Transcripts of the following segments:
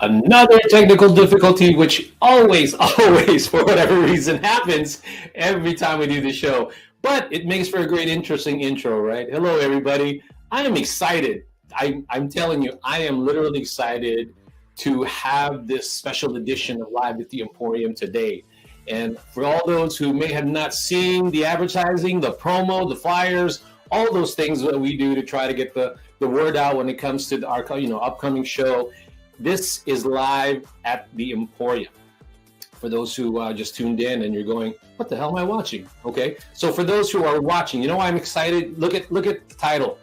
Another technical difficulty, which always, always, for whatever reason, happens every time we do the show. But it makes for a great, interesting intro, right? Hello, everybody. I am excited. I'm telling you, I am literally excited to have this special edition of Live at the Emporium today. And for all those who may have not seen the advertising, the promo, the flyers, all those things that we do to try to get the word out when it comes to our upcoming show, this is Live at the Emporium. For those who just tuned in and you're going, what the hell am I watching? Okay, so for those who are watching, you know why I'm excited? Look at the title.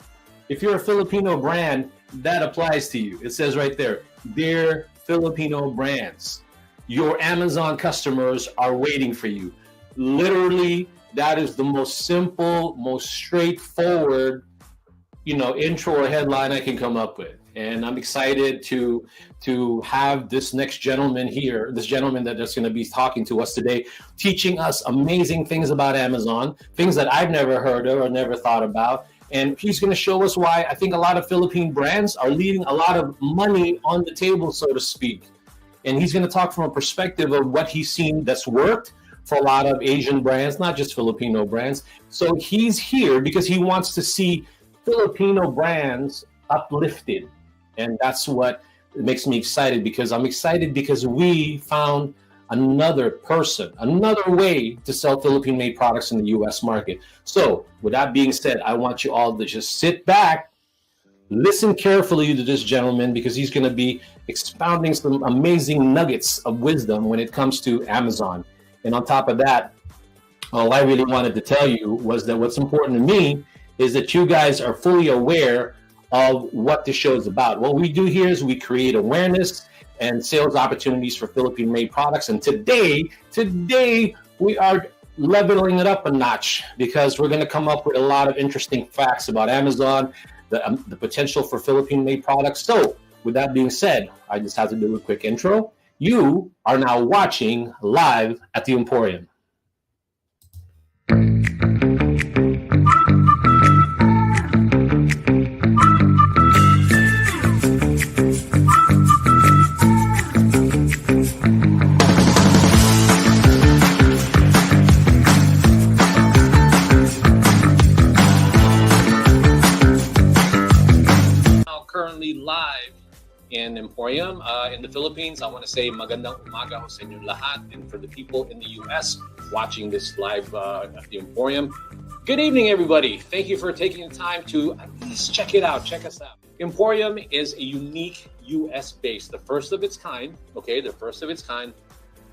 If you're a Filipino brand, that applies to you. It says right there, Dear Filipino Brands, your Amazon customers are waiting for you. Literally, that is the most simple, most straightforward, intro or headline I can come up with. And I'm excited to have this next gentleman here, this gentleman that's going to be talking to us today, teaching us amazing things about Amazon, things that I've never heard of or never thought about. And he's going to show us why I think a lot of Philippine brands are leaving a lot of money on the table, so to speak. And he's going to talk from a perspective of what he's seen that's worked for a lot of Asian brands, not just Filipino brands. So he's here because he wants to see Filipino brands uplifted. And that's what makes me excited, because I'm excited because we found another way to sell Philippine-made products in the U.S. market. So with that being said, I want you all to just sit back, listen carefully to this gentleman, because he's going to be expounding some amazing nuggets of wisdom when it comes to Amazon. And on top of that, all I really wanted to tell you was that what's important to me is that you guys are fully aware of what the show is about. What we do here is we create awareness and sales opportunities for Philippine-made products. And today we are leveling it up a notch, because we're going to come up with a lot of interesting facts about Amazon, the potential for Philippine-made products. So with that being said, I just have to do a quick intro. You are now watching Live at the Emporium. Live in Emporium in the Philippines. I want to say magandang umaga ho sa inyong lahat, and for the people in the US watching this live at the Emporium, good evening, everybody. Thank you for taking the time to at least check it out. Check us out. Emporium is a unique US base, the first of its kind. Okay, the first of its kind.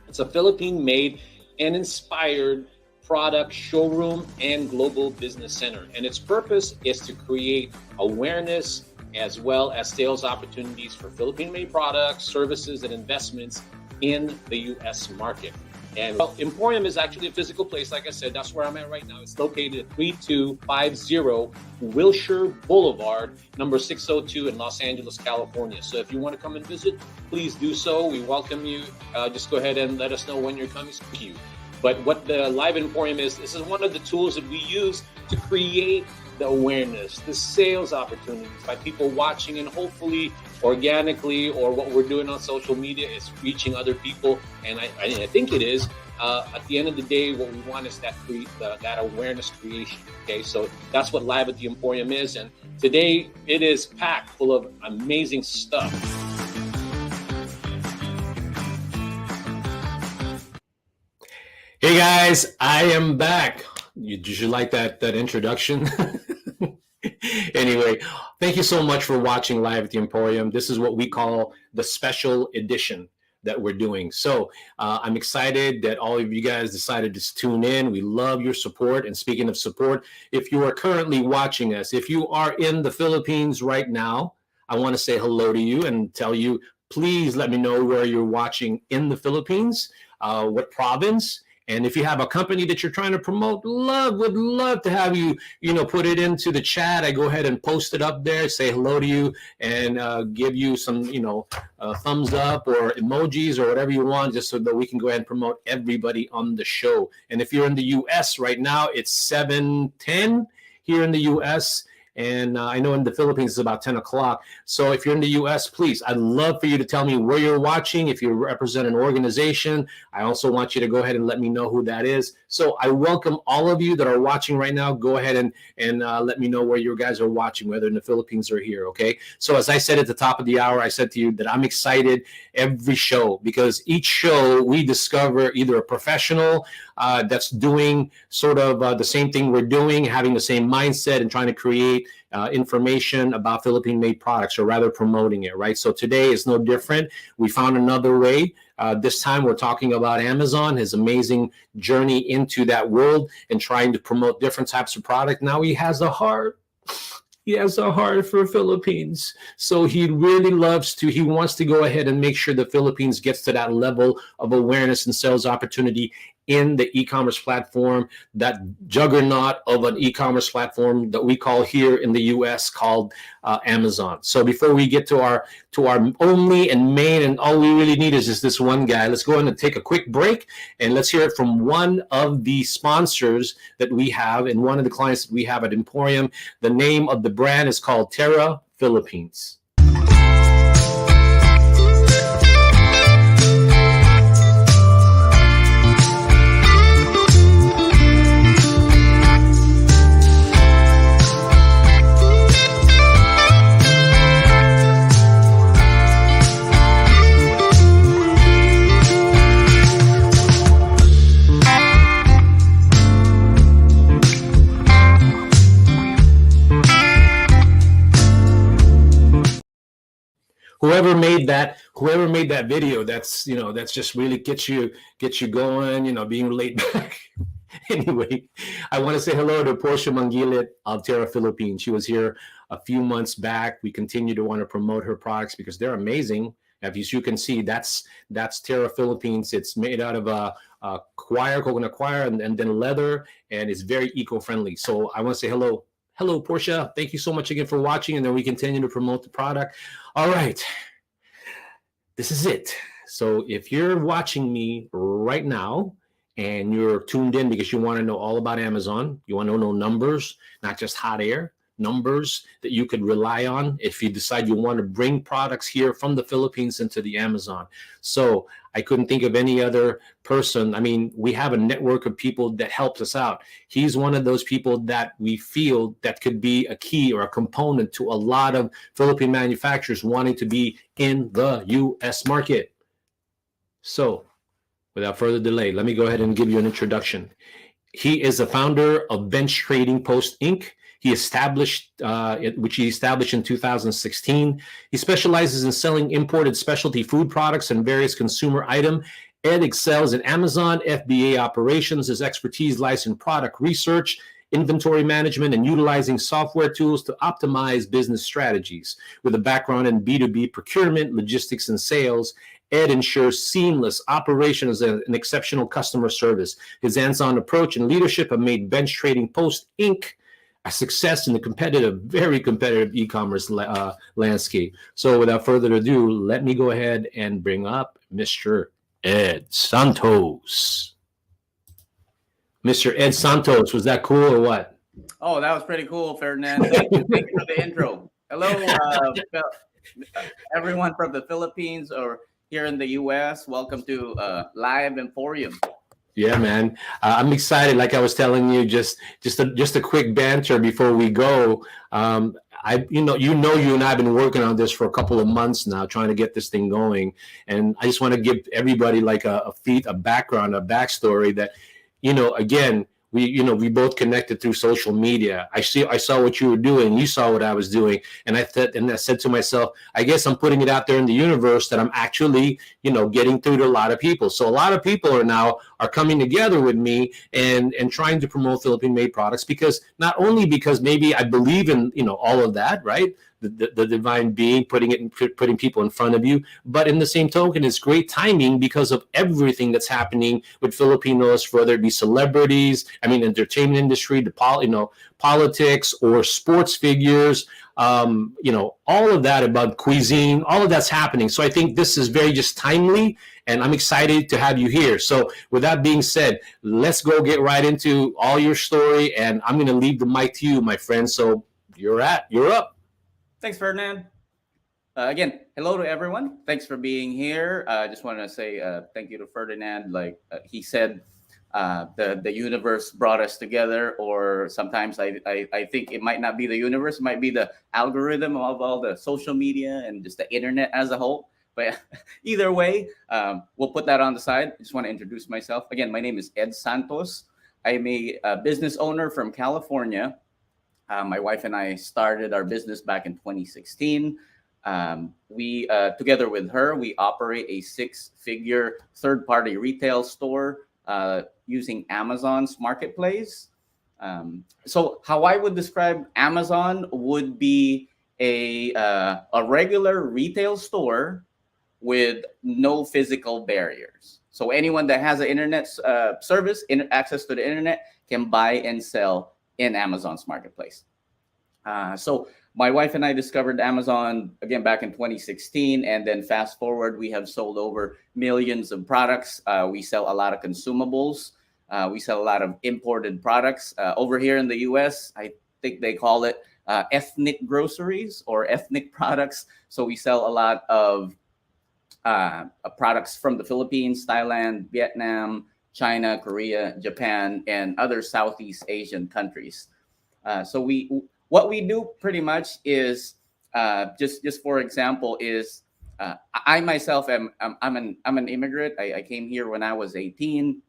It's a Philippine-made and inspired product showroom and global business center, and its purpose is to create awareness as well as sales opportunities for Philippine-made products, services, and investments in the U.S. market. And Emporium is actually a physical place. Like I said, that's where I'm at right now. It's located at 3250 Wilshire Boulevard, number 602 in Los Angeles, California. So if you want to come and visit, please do so. We welcome you. Just go ahead and let us know when you're coming. Thank you. But what the Live Emporium is, this is one of the tools that we use to create the awareness, the sales opportunities by people watching, and hopefully organically, or what we're doing on social media is reaching other people. And I think it is. At the end of the day, what we want is that awareness creation. Okay, so that's what Live at the Emporium is. And today it is packed full of amazing stuff. Hey guys, I am back. Did you like that introduction? Anyway, thank you so much for watching Live at the Emporium. This is what we call the special edition that we're doing. So I'm excited that all of you guys decided to tune in. We love your support. And speaking of support, if you are currently watching us, if you are in the Philippines right now, I want to say hello to you and tell you, please let me know where you're watching in the Philippines, what province. And if you have a company that you're trying to promote, would love to have you, put it into the chat. I go ahead and post it up there, say hello to you, and give you some, thumbs up or emojis or whatever you want, just so that we can go ahead and promote everybody on the show. And if you're in the U.S. right now, it's 7:10 here in the U.S., And I know in the Philippines it's about 10 o'clock. So if you're in the US, please, I'd love for you to tell me where you're watching. If you represent an organization, I also want you to go ahead and let me know who that is. So I welcome all of you that are watching right now. Go ahead and let me know where you guys are watching, whether in the Philippines or here, okay? So as I said at the top of the hour, I said to you that I'm excited every show, because each show we discover either a professional that's doing sort of the same thing we're doing, having the same mindset and trying to create information about Philippine-made products, or rather promoting it, right? So today is no different. We found another way. This time we're talking about Amazon, his amazing journey into that world and trying to promote different types of product. Now he has a heart. He has a heart for Philippines. So he really he wants to go ahead and make sure the Philippines gets to that level of awareness and sales opportunity in the e-commerce platform, that juggernaut of an e-commerce platform that we call here in the US called Amazon. So before we get to our only and main, and all we really need is just this one guy, let's go ahead and take a quick break and let's hear it from one of the sponsors that we have and one of the clients that we have at Emporium. The name of the brand is called Terra Philippines. Whoever made that video, that's just really gets you going, being laid back. Anyway, I want to say hello to Portia Mangilit of Terra Philippines. She was here a few months back. We continue to want to promote her products because they're amazing. As you can see, that's Terra Philippines. It's made out of a coconut coir, and then leather, and it's very eco-friendly. So I want to say hello. Hello, Portia. Thank you so much again for watching, and then we continue to promote the product. All right. This is it. So if you're watching me right now and you're tuned in because you want to know all about Amazon, you want to know numbers, not just hot air, numbers that you could rely on if you decide you want to bring products here from the Philippines into the Amazon. So I couldn't think of any other person. I mean, we have a network of people that helps us out. He's one of those people that we feel that could be a key or a component to a lot of Philippine manufacturers wanting to be in the U.S. market. So without further delay, let me go ahead and give you an introduction. He is the founder of Bench Trading Post Inc. He established in 2016. He specializes in selling imported specialty food products and various consumer items. Ed excels in Amazon FBA operations. His expertise lies in product research, inventory management, and utilizing software tools to optimize business strategies. With a background in B2B procurement, logistics, and sales, Ed ensures seamless operations and exceptional customer service. His hands-on approach and leadership have made Bench Trading Post Inc. a success in the very competitive e-commerce landscape. So without further ado, let me go ahead and bring up Mr. Ed Santos. Mr. Ed Santos, was that cool or what? Oh, that was pretty cool, Ferdinand. Thank you for the intro. Hello, everyone from the Philippines or here in the U.S. Welcome to Live Emporium. Yeah, man. I'm excited. Like I was telling you, just a quick banter before we go. You and I have been working on this for a couple of months now, trying to get this thing going. And I just want to give everybody like a background, a backstory that, again, we both connected through social media. I saw what you were doing. You saw what I was doing. And I said to myself, I guess I'm putting it out there in the universe that I'm actually, getting through to a lot of people. So a lot of people are coming together with me and trying to promote Philippine made products, because not only because maybe I believe in, all of that, right? The divine being putting people in front of you, but in the same token, it's great timing because of everything that's happening with Filipinos, whether it be celebrities, entertainment industry, politics or sports figures, all of that about cuisine, all of that's happening. So I think this is very just timely, and I'm excited to have you here. So with that being said, let's go get right into all your story, and I'm going to leave the mic to you, my friend. So You're up. Thanks, Ferdinand. Again, hello to everyone. Thanks for being here. I just want to say thank you to Ferdinand. Like he said, the universe brought us together, or sometimes I think it might not be the universe, it might be the algorithm of all the social media and just the internet as a whole. But either way, we'll put that on the side. I just want to introduce myself. Again, my name is Ed Santos. I'm a business owner from California. My wife and I started our business back in 2016. We together with her, we operate a six-figure third-party retail store using Amazon's marketplace. So how I would describe Amazon would be a regular retail store with no physical barriers. So anyone that has an internet service, access to the internet, can buy and sell in Amazon's marketplace. So my wife and I discovered Amazon again back in 2016, and then fast forward, we have sold over millions of products. We sell a lot of consumables. We sell a lot of imported products. Over here in the US, I think they call it ethnic groceries or ethnic products. So we sell a lot of products from the Philippines, Thailand, Vietnam, China, Korea, Japan, and other Southeast Asian countries. So what we do pretty much is just for example is I myself I'm an immigrant. I came here when I was 18,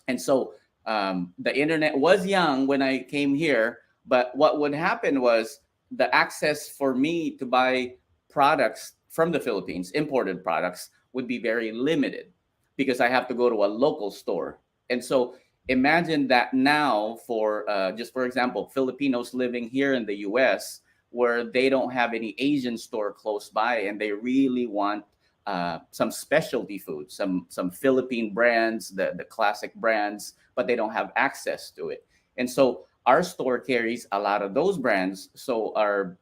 and so the internet was young when I came here. But what would happen was the access for me to buy products from the Philippines, imported products, would be very limited because I have to go to a local store. And so imagine that now for just for example, Filipinos living here in the US where they don't have any Asian store close by and they really want some specialty food, some Philippine brands, the classic brands, but they don't have access to it. And so our store carries a lot of those brands. So our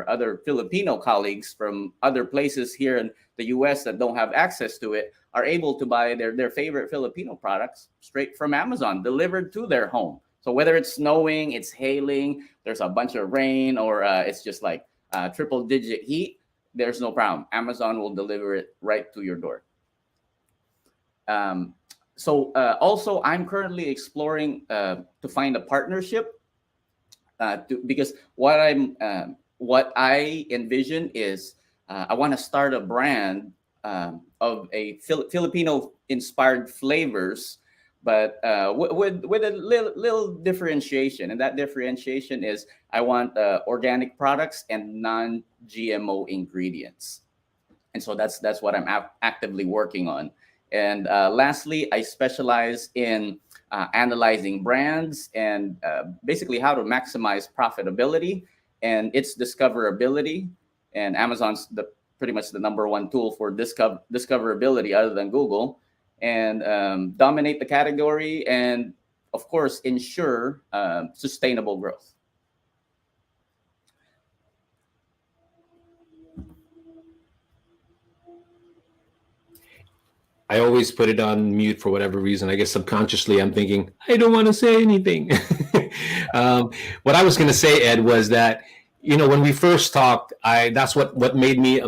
other Filipino colleagues from other places here in the US that don't have access to it are able to buy their favorite Filipino products straight from Amazon, delivered to their home. So whether it's snowing, it's hailing, there's a bunch of rain, or it's just like triple digit heat, there's no problem. Amazon will deliver it right to your door. Also, I'm currently exploring to find a partnership because what I envision is I want to start a brand of a Filipino-inspired flavors, but with a little differentiation. And that differentiation is I want organic products and non-GMO ingredients. And so that's what I'm actively working on. And lastly, I specialize in analyzing brands and basically how to maximize profitability and its discoverability. And Amazon's pretty much the number one tool for discoverability other than Google, and dominate the category and, of course, ensure sustainable growth. I always put it on mute for whatever reason. I guess subconsciously I'm thinking, I don't want to say anything. What I was going to say, Ed, was that, when we first talked, that's what made me,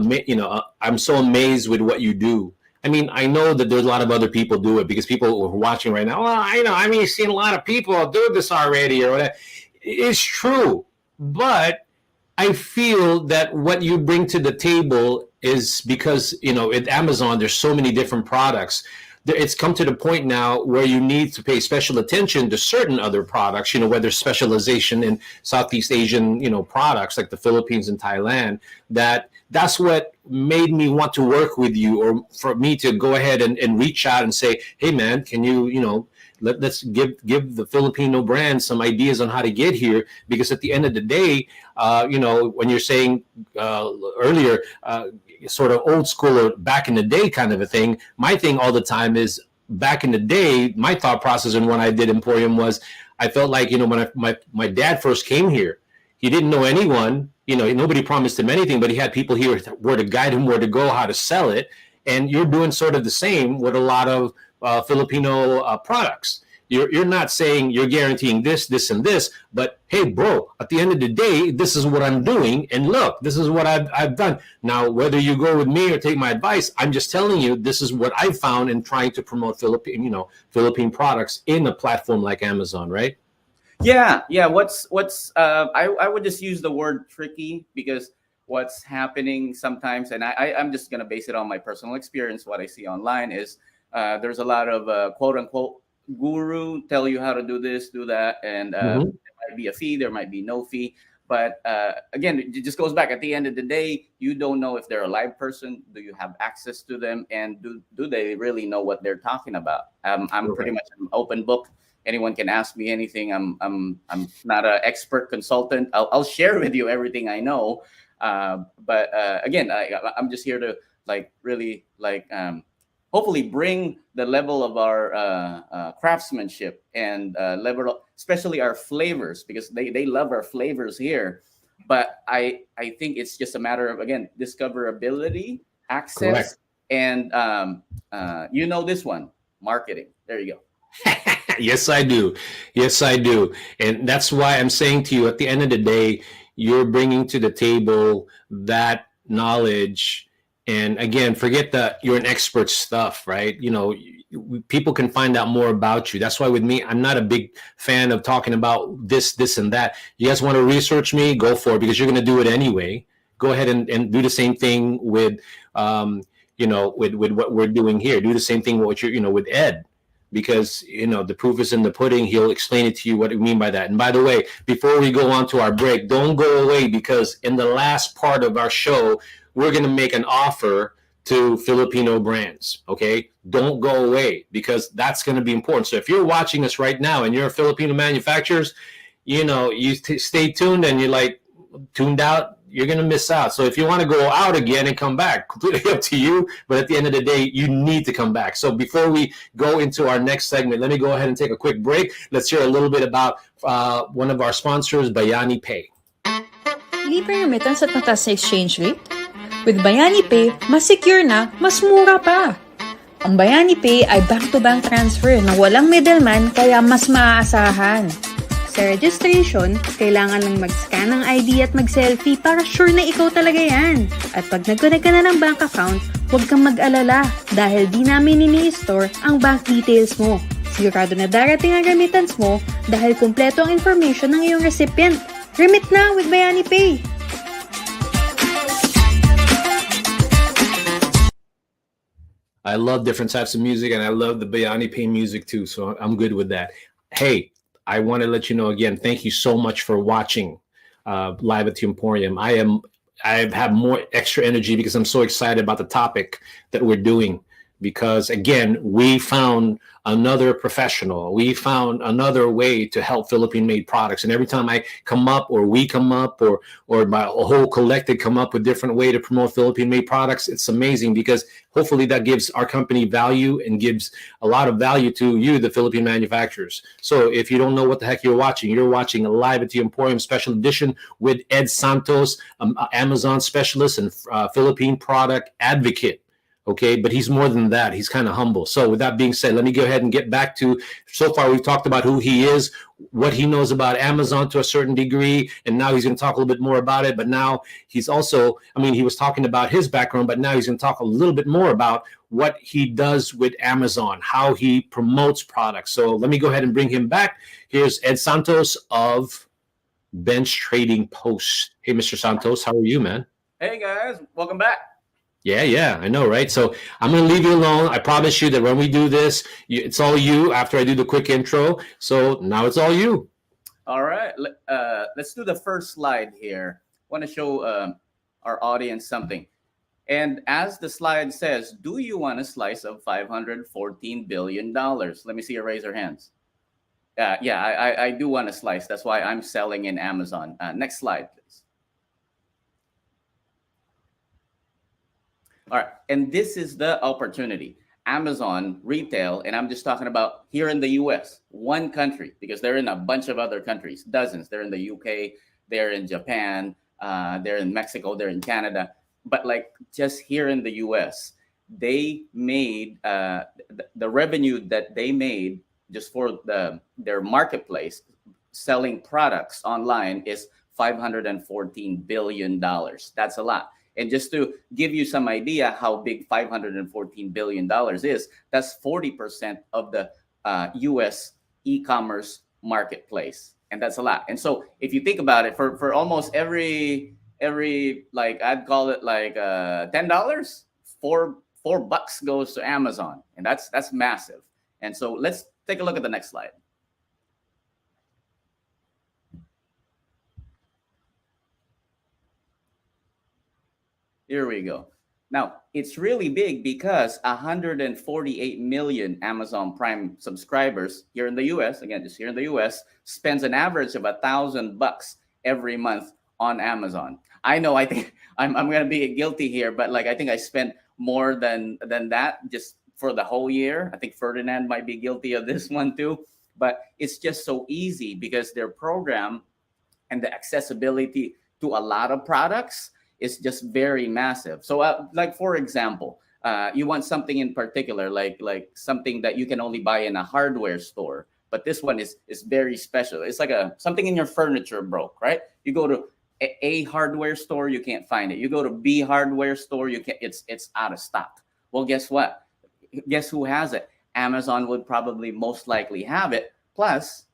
I'm so amazed with what you do. I mean, I know that there's a lot of other people do it because people who are watching right now, well, you've seen a lot of people do this already or whatever. It's true. But I feel that what you bring to the table is because, at Amazon, there's so many different products. It's come to the point now where you need to pay special attention to certain other products, whether specialization in Southeast Asian, products like the Philippines and Thailand, that's what made me want to work with you, or for me to go ahead and reach out and say, hey, man, can you, let's give the Filipino brand some ideas on how to get here, because at the end of the day, when you're saying earlier, sort of old school or back in the day kind of a thing, my thing all the time is back in the day, my thought process and when I did Emporium was I felt like, when my dad first came here, he didn't know anyone, nobody promised him anything, but he had people here where to guide him, where to go, how to sell it. And you're doing sort of the same with a lot of Filipino products. You're not saying you're guaranteeing this, this, and this, but hey, bro, at the end of the day, this is what I'm doing, and look, this is what I've done. Now, whether you go with me or take my advice, I'm just telling you this is what I found in trying to promote Philippine products in a platform like Amazon, right? Yeah. I would just use the word tricky because what's happening sometimes, and I'm just gonna base it on my personal experience. What I see online is there's a lot of quote unquote guru tell you how to do this, do that, and Mm-hmm. there might be a fee, there might be no fee. But again, it just goes back. At the end of the day, you don't know if they're a live person. Do you have access to them, and do they really know what they're talking about? I'm pretty Correct. much an open book. Anyone can ask me anything. I'm not an expert consultant. I'll share with you everything I know. But again, I'm just here to like really like hopefully bring the level of our craftsmanship and level, especially our flavors, because they love our flavors here. But I think it's just a matter of again discoverability, Correct. access, and you know this one, marketing. There you go. Yes, I do. Yes, I do. And that's why I'm saying to you at the end of the day, you're bringing to the table that knowledge. And again, forget that you're an expert stuff, right? People can find out more about you. That's why with me, I'm not a big fan of talking about this, and that. You guys want to research me? Go for it because you're going to do it anyway. Go ahead and do the same thing with, with what we're doing here. Do the same thing with what with Ed because the proof is in the pudding. He'll explain it to you what we mean by that. And by the way, before we go on to our break, don't go away because in the last part of our show, we're going to make an offer to Filipino brands. Okay, don't go away because that's going to be important. So if you're watching us right now and you're a Filipino manufacturers, stay tuned and you're like tuned out, you're going to miss out. So if you want to go out again and come back, completely up to you. But at the end of the day, you need to come back. So before we go into our next segment, let me go ahead and take a quick break. Let's hear a little bit about one of our sponsors, Bayani Pay. Libre remittance at mataas na exchange rate? With Bayani Pay, mas secure na, mas mura pa. Ang Bayani Pay ay bank-to-bank transfer na walang middleman kaya mas maaasahan. Sa registration, kailangan lang mag-scan ng ID at mag-selfie para sure na ikaw talaga yan. At pag nag-connect ka na ng bank account, huwag kang mag-alala dahil di namin ini-store ang bank details mo. Sigurado na darating ang remittance mo dahil kumpleto ang information ng iyong recipient. Remit na with Bayani Pay! I love different types of music and I love the Bayani Pay music too. So I'm good with that. Hey, I want to let you know again, thank you so much for watching Live at the Emporium. I have more extra energy because I'm so excited about the topic that we're doing. Because again, we found another professional. We found another way to help Philippine-made products. And every time I come up, or we come up, or my whole collective come up with different way to promote Philippine-made products, it's amazing because hopefully that gives our company value and gives a lot of value to you, the Philippine manufacturers. So if you don't know what the heck you're watching Live at the Emporium special edition with Ed Santos, Amazon specialist and Philippine product advocate. Okay, but he's more than that. He's kind of humble. So with that being said, let me go ahead and get back to, so far we've talked about who he is, what he knows about Amazon to a certain degree, and now he's going to talk a little bit more about it. But now he's also, he was talking about his background, but now he's going to talk a little bit more about what he does with Amazon, how he promotes products. So let me go ahead and bring him back. Here's Ed Santos of Bench Trading Post. Hey, Mr. Santos, how are you, man? Hey guys, welcome back. Yeah, I know, right? So I'm going to leave you alone. I promise you that when we do this, it's all you after I do the quick intro. So now it's all you. All right. Let's do the first slide here. I want to show our audience something. And as the slide says, do you want a slice of $514 billion? Let me see you raise your hands. I do want a slice. That's why I'm selling in Amazon. Next slide, please. All right, and this is the opportunity. Amazon retail, and I'm just talking about here in the US, one country, because they're in a bunch of other countries, dozens. They're in the UK, they're in Japan, they're in Mexico, they're in Canada. But like just here in the US, they made the revenue that they made just for their marketplace, selling products online is $514 billion. That's a lot. And just to give you some idea how big $514 billion is, that's 40% of the US e-commerce marketplace. And that's a lot. And so if you think about it, for almost every like, I'd call it like $10, $4 goes to Amazon. And that's massive. And so let's take a look at the next slide. Here we go. Now, it's really big because 148 million Amazon Prime subscribers here in the US, again, just here in the US, spends an average of $1,000 every month on Amazon. I know, I think I'm going to be guilty here, but like, I think I spent more than that just for the whole year. I think Ferdinand might be guilty of this one too, but it's just so easy because their program and the accessibility to a lot of products is just very massive. So like, for example, you want something in particular, like something that you can only buy in a hardware store, but this one is very special. It's like something in your furniture broke, right? You go to A hardware store, you can't find it. You go to B hardware store, you can't. It's out of stock. Well, guess what? Guess who has it? Amazon would probably most likely have it. Plus,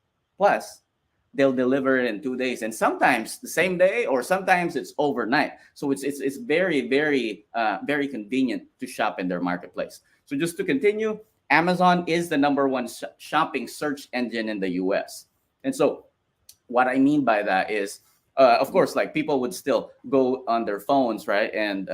they'll deliver it in 2 days, and sometimes the same day, or sometimes it's overnight. So it's very, very very convenient to shop in their marketplace. So just to continue, Amazon is the #1 shopping search engine in the US. And so what I mean by that is, of course, like, people would still go on their phones, right, and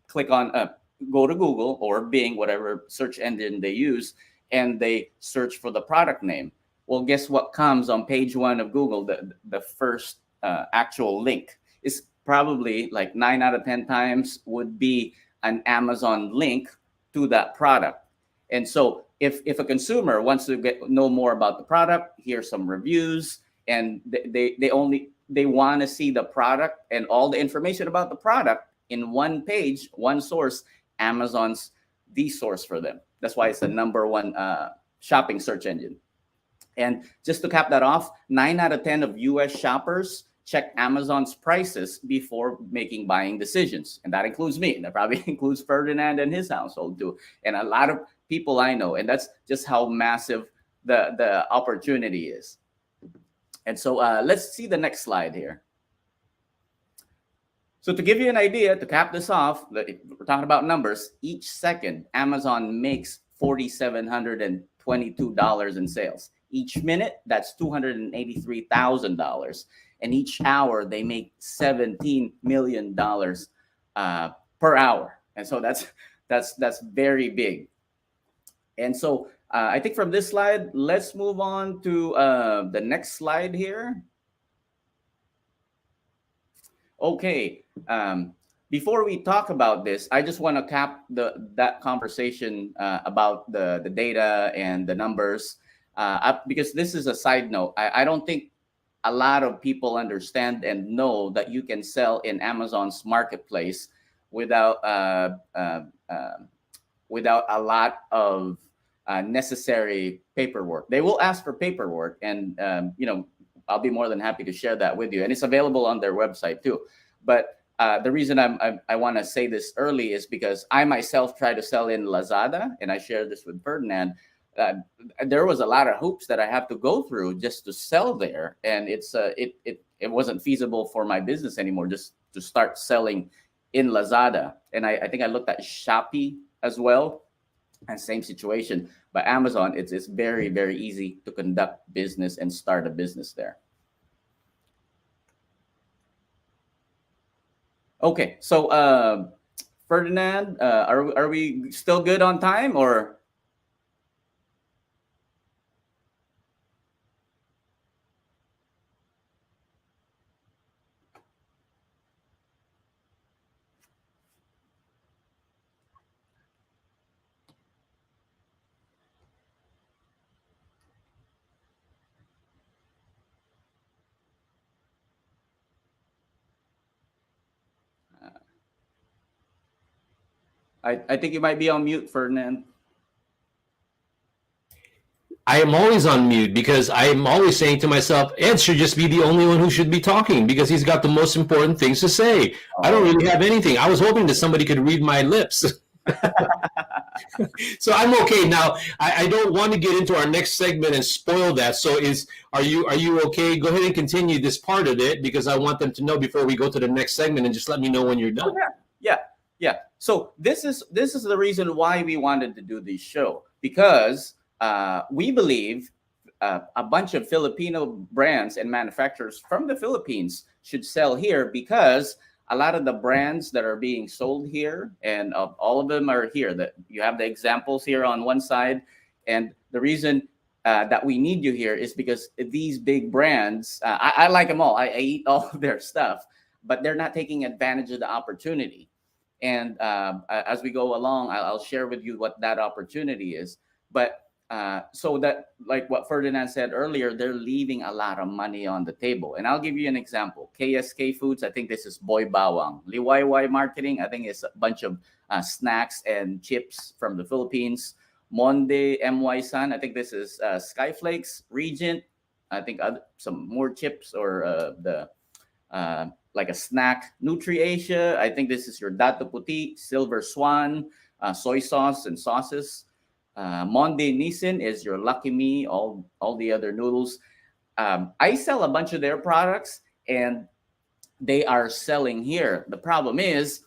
click on go to Google or Bing, whatever search engine they use, and they search for the product name. Well, guess what comes on page 1 of Google? The first actual link is probably like 9 out of 10 times would be an Amazon link to that product. And so if a consumer wants to know more about the product, here's some reviews, and they want to see the product and all the information about the product in one page, one source, Amazon's the source for them. That's why it's the #1 shopping search engine. And just to cap that off, 9 out of 10 of US shoppers check Amazon's prices before making buying decisions. And that includes me. And that probably includes Ferdinand and his household too. And a lot of people I know. And that's just how massive the opportunity is. And so let's see the next slide here. So to give you an idea, to cap this off, we're talking about numbers. Each second, Amazon makes $4,722 in sales. Each minute, that's $283,000. And each hour, they make $17 million per hour. And so that's very big. And so I think from this slide, let's move on to the next slide here. Okay. Before we talk about this, I just want to cap that conversation about the data and the numbers, because this is a side note. I don't think a lot of people understand and know that you can sell in Amazon's marketplace without a lot of necessary paperwork. They will ask for paperwork, and I'll be more than happy to share that with you. And it's available on their website too. But the reason I want to say this early is because I myself try to sell in Lazada, and I shared this with Ferdinand. There was a lot of hoops that I have to go through just to sell there, and it wasn't feasible for my business anymore just to start selling in Lazada. And I think I looked at Shopee as well, and same situation. But Amazon, it's very, very easy to conduct business and start a business there. Okay, so Ferdinand, are we still good on time, or? I think you might be on mute, Ferdinand. I am always on mute because I am always saying to myself, Ed should just be the only one who should be talking because he's got the most important things to say. I don't really have anything. I was hoping that somebody could read my lips. So I'm okay now. I don't want to get into our next segment and spoil that. So are you okay? Go ahead and continue this part of it because I want them to know before we go to the next segment, and just let me know when you're done. Yeah. So this is the reason why we wanted to do this show, because we believe a bunch of Filipino brands and manufacturers from the Philippines should sell here, because a lot of the brands that are being sold here, and all of them are here. That you have the examples here on one side, and the reason that we need you here is because these big brands, I like them all. I eat all of their stuff, but they're not taking advantage of the opportunity. And as we go along, I'll share with you what that opportunity is. But so that, like what Ferdinand said earlier, they're leaving a lot of money on the table. And I'll give you an example. KSK Foods, I think this is Boy Bawang. Liwayway Marketing, I think it's a bunch of snacks and chips from the Philippines. Monde MY San, I think this is Skyflakes. Regent, I think some more chips or like a snack. Nutri Asia, I think this is your Dato Puti. Silver Swan, soy sauce and sauces. Monde Nissin is your Lucky Me, all the other noodles. I sell a bunch of their products and they are selling here. The problem is,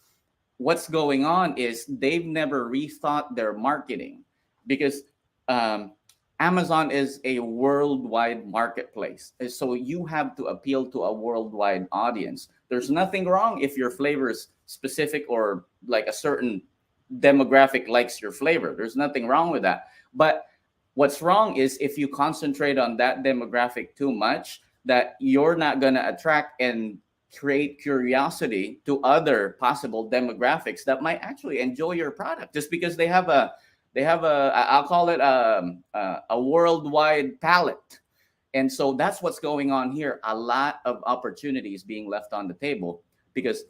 what's going on is they've never rethought their marketing, because Amazon is a worldwide marketplace. So you have to appeal to a worldwide audience. There's nothing wrong if your flavor is specific or like a certain demographic likes your flavor. There's nothing wrong with that. But what's wrong is if you concentrate on that demographic too much, that you're not going to attract and create curiosity to other possible demographics that might actually enjoy your product just because they have a I'll call it a worldwide palette. And so that's what's going on here. A lot of opportunities being left on the table because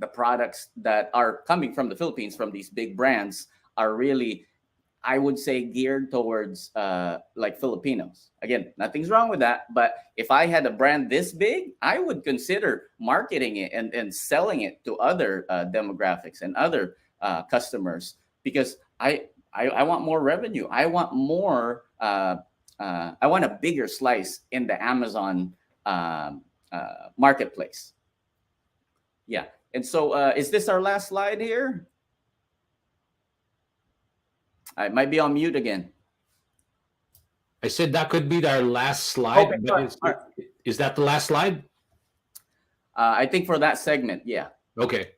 the products that are coming from the Philippines, from these big brands, are really, I would say, geared towards like Filipinos. Again, nothing's wrong with that. But if I had a brand this big, I would consider marketing it and selling it to other demographics and other customers, because I want more revenue. I want more. I want a bigger slice in the Amazon marketplace. Yeah. And so is this our last slide here? I might be on mute again. I said that could be our last slide. Okay, but is that the last slide? I think for that segment, yeah. Okay.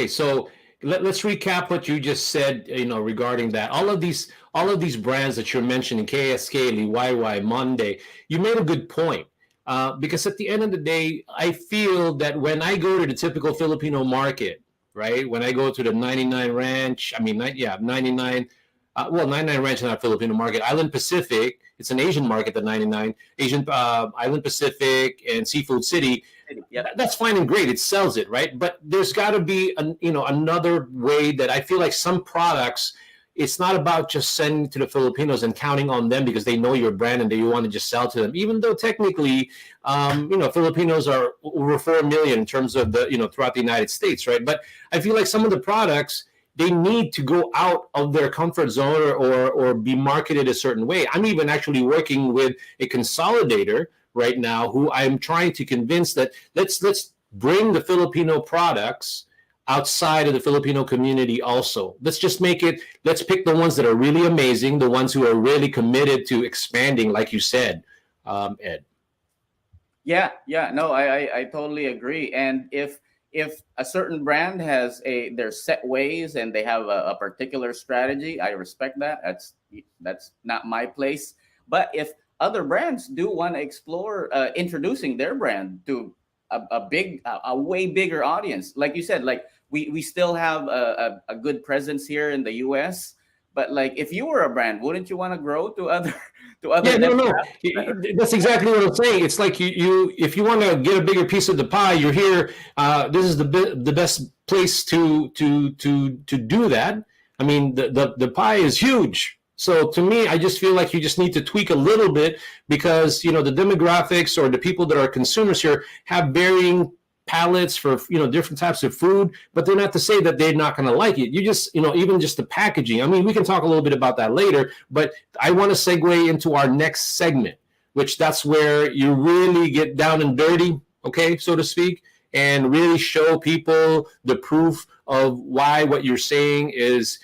So let's recap what you just said. Regarding that, all of these brands that you're mentioning, KSK, Liwayway, Monde, you made a good point. Because at the end of the day, I feel that when I go to the typical Filipino market, right? When I go to the 99 Ranch, 99. 99 Ranch is not Filipino market. Island Pacific, it's an Asian market. The 99 Asian Island Pacific and Seafood City. Yeah, that's fine and great. It sells it, right? But there's got to be another way that I feel like some products. It's not about just sending to the Filipinos and counting on them because they know your brand and you want to just sell to them. Even though technically, Filipinos are over 4 million in terms of throughout the United States, right? But I feel like some of the products, they need to go out of their comfort zone or be marketed a certain way. I'm even actually working with a consolidator right now who I'm trying to convince that let's bring the Filipino products outside of the Filipino community also. Let's pick the ones that are really amazing, the ones who are really committed to expanding, like you said, Ed. No, I totally agree. And if a certain brand has their set ways and they have a particular strategy, I respect that. That's not my place. But if other brands do want to explore introducing their brand to a way bigger audience, like you said, like we still have a good presence here in the US, but like if you were a brand, wouldn't you want to grow to other Yeah, no. That's exactly what I'm saying. It's like you if you want to get a bigger piece of the pie, you're here. This is the best place to do that. I mean, the pie is huge, So to me, I just feel like you just need to tweak a little bit because the demographics or the people that are consumers here have varying palates for different types of food, but they're not to say that they're not going to like it. You just even just the packaging. I mean, we can talk a little bit about that later, but I want to segue into our next segment, which that's where you really get down and dirty, okay, so to speak, and really show people the proof of why what you're saying is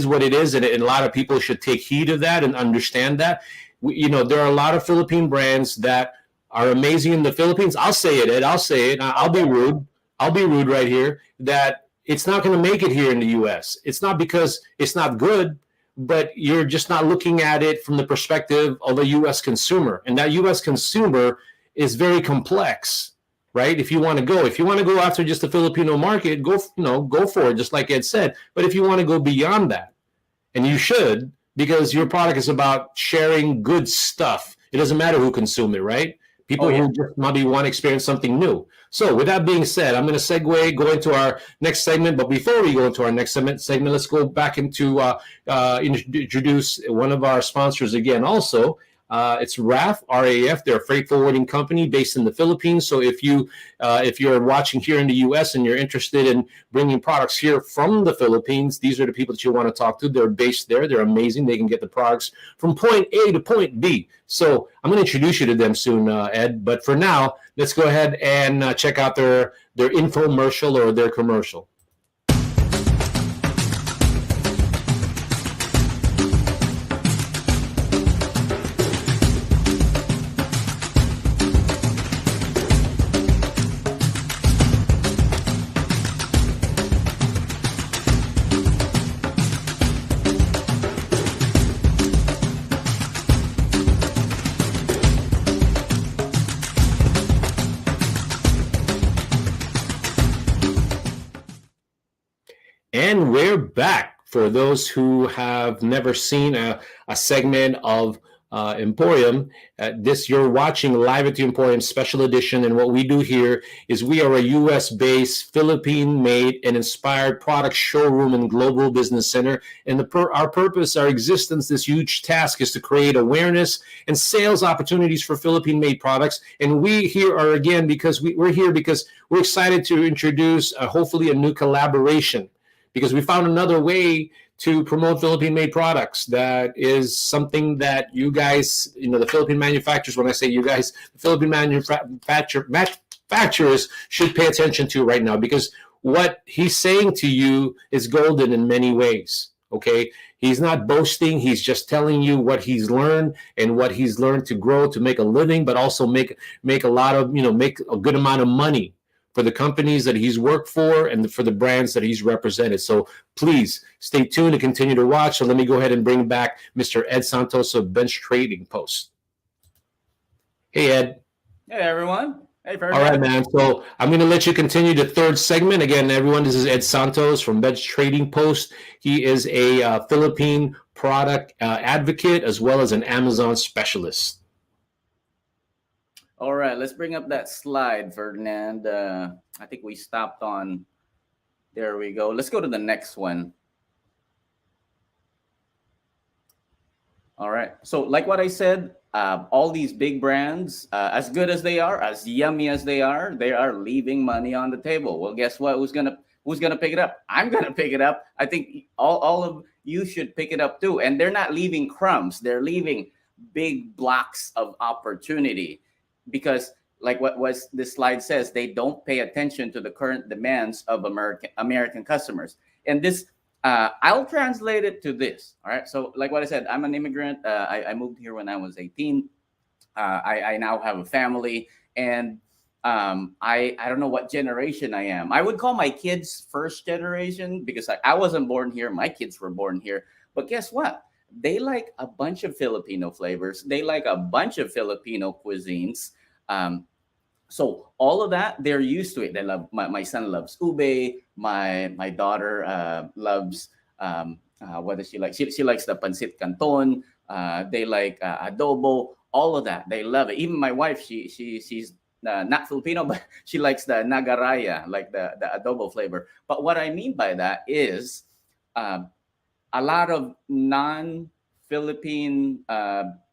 what it is, and a lot of people should take heed of that and understand that. There are a lot of Philippine brands that are amazing in the Philippines. I'll say it, Ed. I'll say it. I'll be rude. I'll be rude right here. That it's not going to make it here in the U.S. It's not because it's not good, but you're just not looking at it from the perspective of a U.S. consumer, and that U.S. consumer is very complex. Right? If you want to go after just the Filipino market, go for it, just like Ed said. But if you want to go beyond that, and you should, because your product is about sharing good stuff. It doesn't matter who consume it, right? People who just maybe want to experience something new. So with that being said, I'm going to go into our next segment. But before we go into our next segment, let's go back into introduce one of our sponsors again also. It's RAF, RAF. They're a freight forwarding company based in the Philippines. So if you're watching here in the U.S. and you're interested in bringing products here from the Philippines, these are the people that you want to talk to. They're based there. They're amazing. They can get the products from point A to point B. So I'm going to introduce you to them soon, Ed. But for now, let's go ahead and check out their infomercial or their commercial. And we're back. For those who have never seen a segment of Emporium, you're watching Live at the Emporium special edition. And what we do here is we are a U.S.-based, Philippine-made, and inspired product showroom and global business center. And our purpose, our existence, this huge task is to create awareness and sales opportunities for Philippine-made products. And we here are again because we're here because we're excited to introduce hopefully a new collaboration. Because we found another way to promote Philippine-made products. That is something that you guys, the Philippine manufacturers, when I say you guys, the Philippine manufacturers should pay attention to right now. Because what he's saying to you is golden in many ways, okay? He's not boasting. He's just telling you what he's learned and what he's learned to grow, to make a living, but also make a lot of, make a good amount of money for the companies that he's worked for and for the brands that he's represented. So please stay tuned and continue to watch. So let me go ahead and bring back Mr. Ed Santos of Bench Trading Post. Hey, Ed. Hey, everyone. Hey, All right, man. So I'm going to let you continue the third segment. Again, everyone, this is Ed Santos from Bench Trading Post. He is a Philippine product advocate as well as an Amazon specialist. All right, let's bring up that slide, Ferdinand. I think we stopped on, there we go. Let's go to the next one. All right, so like what I said, all these big brands, as good as they are, as yummy as they are leaving money on the table. Well, guess what? Who's gonna pick it up? I'm gonna pick it up. I think all of you should pick it up too. And they're not leaving crumbs. They're leaving big blocks of opportunity. Because like what this slide says, they don't pay attention to the current demands of American customers. And this, I'll translate it to this. All right. So like what I said, I'm an immigrant. I moved here when I was 18. I now have a family, and I don't know what generation I am. I would call my kids first generation because I wasn't born here. My kids were born here. But guess what? They like a bunch of Filipino flavors. They like a bunch of Filipino cuisines. So all of that, they're used to it. They love, my son loves ube. My daughter loves, what does she like? She likes the pancit canton. They like adobo, all of that. They love it. Even my wife, she's not Filipino, but she likes the nagaraya, like the adobo flavor. But what I mean by that is, a lot of non-Filipino Philippine,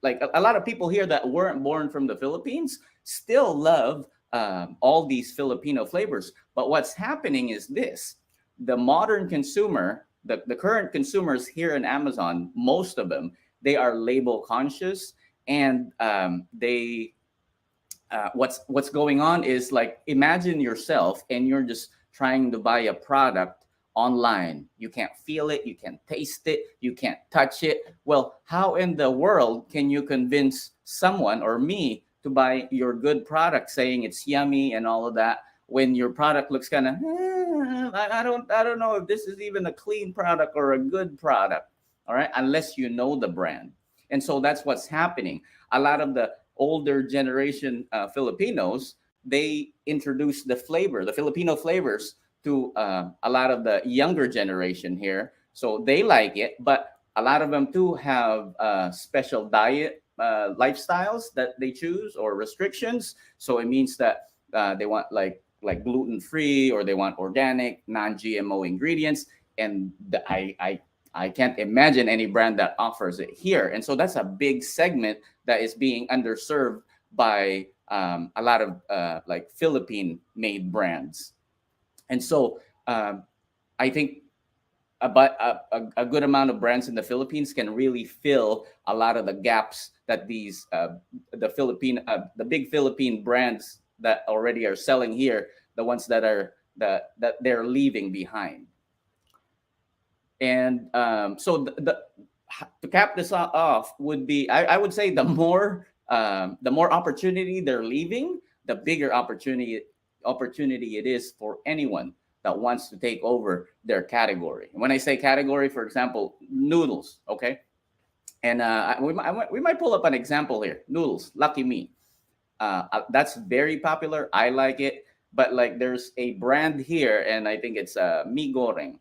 like a lot of people here that weren't born from the Philippines still love all these Filipino flavors. But what's happening is this: the modern consumer, the current consumers here in Amazon, most of them, they are label conscious, and what's going on is, like, imagine yourself and you're just trying to buy a product online. You can't feel it, you can't taste it, you can't touch it. Well, how in the world can you convince someone or me to buy your good product, saying it's yummy and all of that, when your product looks kind of I don't know if this is even a clean product or a good product. All right, unless you know the brand. And so that's what's happening. A lot of the older generation Filipinos, they introduce the Filipino flavors to a lot of the younger generation here. So they like it, but a lot of them too have special diet lifestyles that they choose, or restrictions. So it means that they want like gluten free, or they want organic, non-GMO ingredients. And I can't imagine any brand that offers it here. And so that's a big segment that is being underserved by a lot of like Philippine-made brands. And so I think a good amount of brands in the Philippines can really fill a lot of the gaps that these the big Philippine brands that already are selling here, the ones that they're leaving behind. And so to cap this off would be, I would say the more opportunity they're leaving, the bigger opportunity it is for anyone that wants to take over their category. And when I say category, for example, noodles, okay? And we might pull up an example here. Noodles, Lucky Me. That's very popular. I like it. But like, there's a brand here, and I think it's Mi Goreng.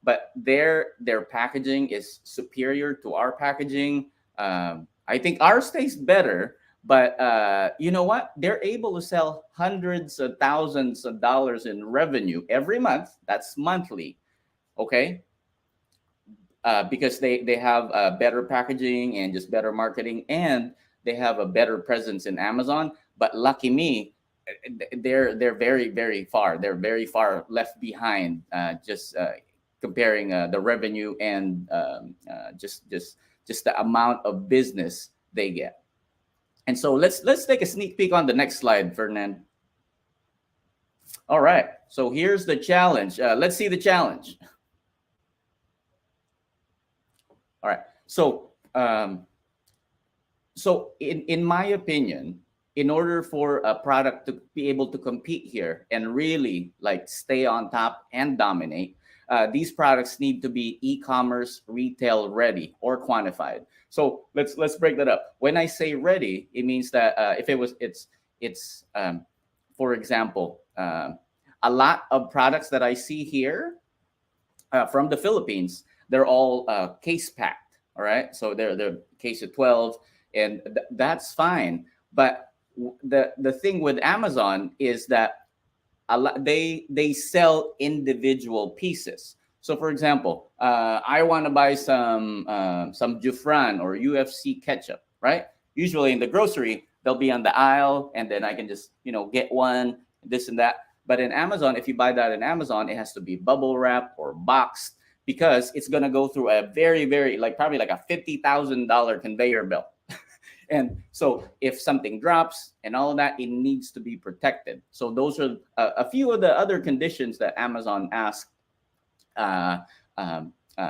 But their packaging is superior to our packaging. I think ours tastes better, but you know what? They're able to sell hundreds of thousands of dollars in revenue every month. That's monthly, okay? Because they have better packaging and just better marketing, and they have a better presence in Amazon. But Lucky Me, they're very, very far. They're very far left behind. Comparing the revenue and just the amount of business they get. And so let's take a sneak peek on the next slide, Ferdinand. All right, so here's the challenge. Let's see the challenge. All right, so in my opinion, in order for a product to be able to compete here and really like stay on top and dominate, these products need to be e-commerce retail ready or quantified. So let's break that up. When I say ready, it means that it's for example, a lot of products that I see here from the Philippines, they're all case packed. All right, so they're case of 12, and that's fine. But the thing with Amazon is that they sell individual pieces. So for example, I want to buy some Jufran or UFC ketchup, right? Usually in the grocery, they'll be on the aisle, and then I can just get one, this and that. But in Amazon, if you buy that in Amazon, it has to be bubble wrap or boxed, because it's gonna go through a very, very probably like a $50,000 conveyor belt. And so if something drops and all of that, it needs to be protected. So those are a few of the other conditions that Amazon asks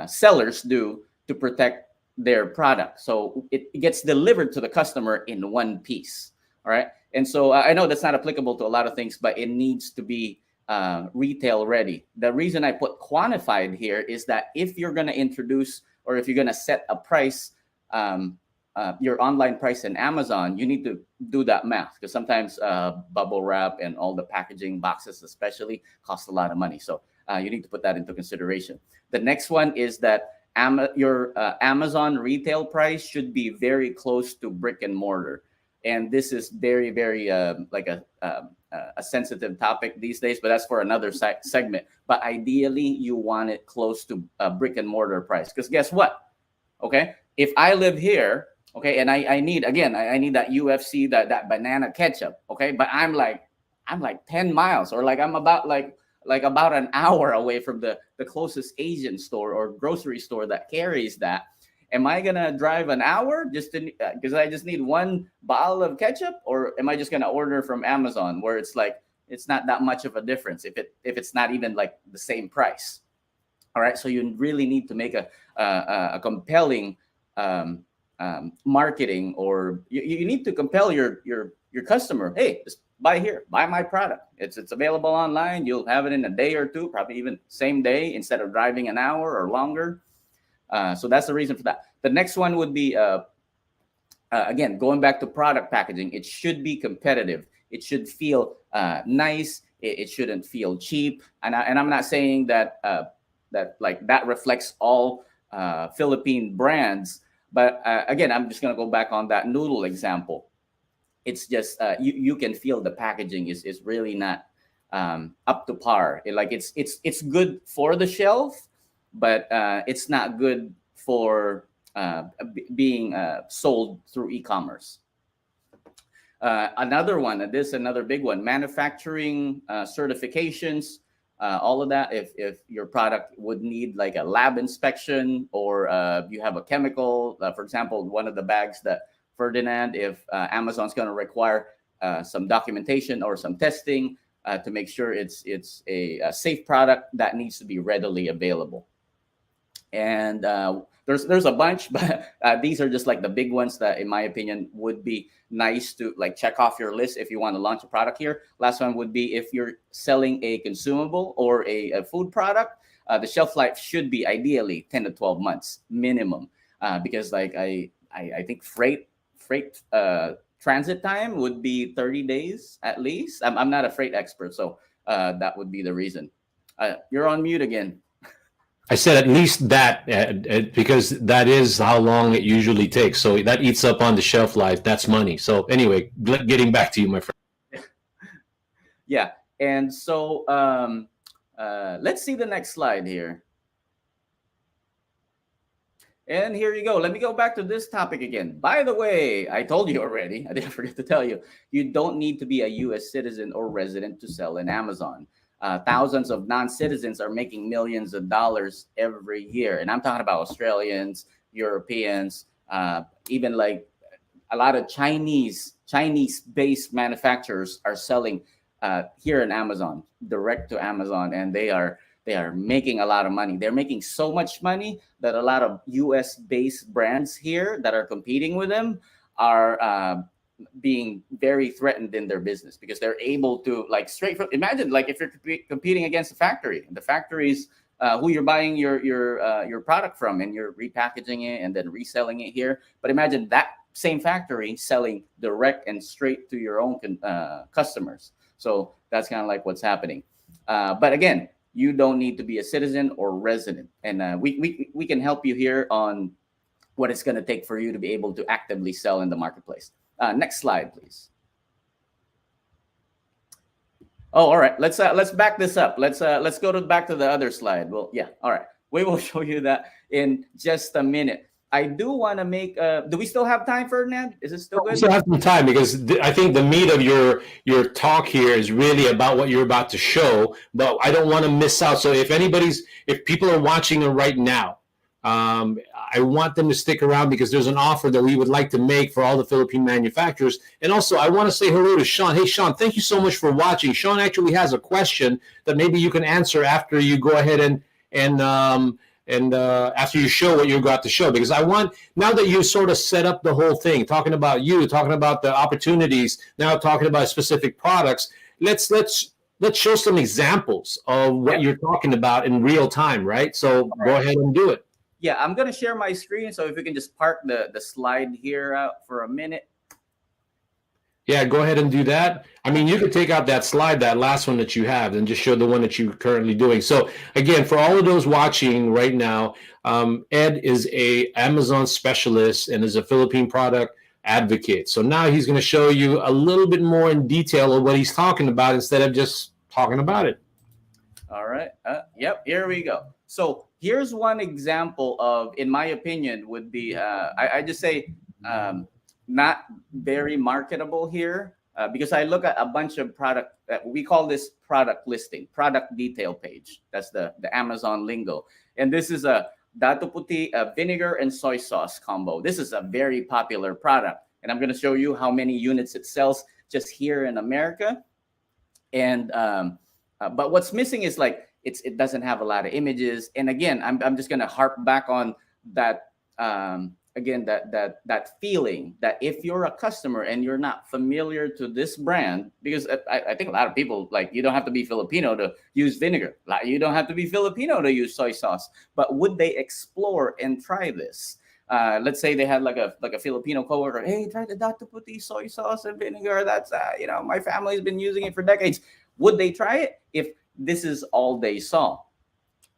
sellers do to protect their product. So it gets delivered to the customer in one piece. All right. And so I know that's not applicable to a lot of things, but it needs to be retail ready. The reason I put quantified here is that if you're going to introduce, or if you're going to set a price, your online price in Amazon, you need to do that math, because sometimes bubble wrap and all the packaging boxes especially cost a lot of money. So you need to put that into consideration. The next one is that your Amazon retail price should be very close to brick and mortar. And this is very, very like a sensitive topic these days, but that's for another segment. But ideally, you want it close to a brick and mortar price, because guess what? Okay. if I live here, okay, and I need, again, I need that UFC, that banana ketchup, okay, but I'm like 10 miles, or like I'm about like about an hour away from the closest Asian store or grocery store that carries that. Am I gonna drive an hour just to because I just need one bottle of ketchup, or am I just gonna order from Amazon where it's like it's not that much of a difference if it's not even like the same price? All right, so you really need to make a compelling marketing, or you need to compel your customer. Hey, just buy here, buy my product. It's available online. You'll have it in a day or two, probably even same day instead of driving an hour or longer. So that's the reason for that. The next one would be again, going back to product packaging. It should be competitive. It should feel nice. It shouldn't feel cheap. And I'm not saying that that reflects all Philippine brands. But again, I'm just gonna go back on that noodle example. It's just you can feel the packaging is really not up to par. It's good for the shelf, but it's not good for being sold through e-commerce. Another one, another big one, manufacturing certifications, all of that. If your product would need like a lab inspection, or you have a chemical, for example, one of the bags that Ferdinand, if Amazon's going to require some documentation or some testing to make sure it's a safe product, that needs to be readily available. And there's a bunch, but these are just like the big ones that, in my opinion, would be nice to like check off your list if you want to launch a product here. Last one would be if you're selling a consumable or a food product, the shelf life should be ideally 10 to 12 months minimum, because like I think freight transit time would be 30 days at least. I'm not a freight expert, so that would be the reason. You're on mute again. I said at least that, because that is how long it usually takes. So that eats up on the shelf life. That's money. So anyway, getting back to you, my friend. Yeah. And so let's see the next slide here. And here you go. Let me go back to this topic again. By the way, I told you already, I didn't forget to tell you, you don't need to be a US citizen or resident to sell in Amazon. Thousands of non-citizens are making millions of dollars every year. And I'm talking about Australians, Europeans, even like a lot of Chinese-based manufacturers are selling here in Amazon, direct to Amazon, and they are making a lot of money. They're making so much money that a lot of US-based brands here that are competing with them are being very threatened in their business, because they're able to like imagine like if you're competing against the factories who you're buying your product from, and you're repackaging it and then reselling it here. But imagine that same factory selling direct and straight to your own customers. So that's kind of like what's happening. But again, you don't need to be a citizen or resident, and we can help you here on what it's going to take for you to be able to actively sell in the marketplace. Next slide, please. Oh, all right. Let's back this up. Let's go back to the other slide. Well, yeah. All right. We will show you that in just a minute. I do want to make. Do we still have time, Ferdinand? Is it still good? We still have some time, because I think the meat of your talk here is really about what you're about to show. But I don't want to miss out. So if people are watching it right now, I want them to stick around, because there's an offer that we would like to make for all the Philippine manufacturers. And also, I want to say hello to Sean. Hey, Sean, thank you so much for watching. Sean actually has a question that maybe you can answer after you go ahead and after you show what you're about to show, because I want, now that you sort of set up the whole thing, talking about the opportunities, now talking about specific products, let's show some examples of what you're talking about in real time, right? So go ahead and do it. Yeah, I'm going to share my screen. So if we can just park the slide here out for a minute. Yeah, go ahead and do that. I mean, you could take out that slide, that last one that you have, and just show the one that you're currently doing. So again, for all of those watching right now, Ed is a Amazon specialist and is a Philippine product advocate. So now he's going to show you a little bit more in detail of what he's talking about, instead of just talking about it. All right. Yep. Here we go. So here's one example of, in my opinion, would be I just say um, not very marketable here because I look at a bunch of product. We call this product listing, product detail page. That's the Amazon lingo, and this is a dato puti, vinegar and soy sauce combo. This is a very popular product, and I'm going to show you how many units it sells just here in America. And but what's missing is like it doesn't have a lot of images. And again, I'm just gonna harp back on that again, that feeling that if you're a customer and you're not familiar to this brand, because I think a lot of people, like, you don't have to be Filipino to use vinegar, like you don't have to be Filipino to use soy sauce, but would they explore and try this? Let's say they had like a Filipino coworker. Hey, try the Dato Puti soy sauce and vinegar. That's my family's been using it for decades. Would they try it if this is all they saw?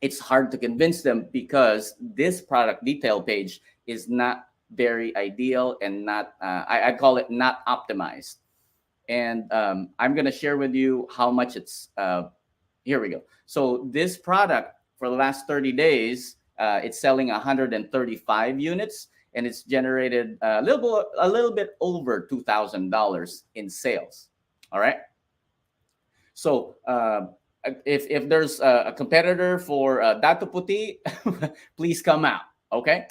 It's hard to convince them because this product detail page is not very ideal and not I call it not optimized. And I'm gonna share with you how much it's. Here we go. So this product for the last 30 days. It's selling 135 units, and it's generated a little bit over $2,000 in sales. All right. So if there's a competitor for Dato Puti, please come out. Okay.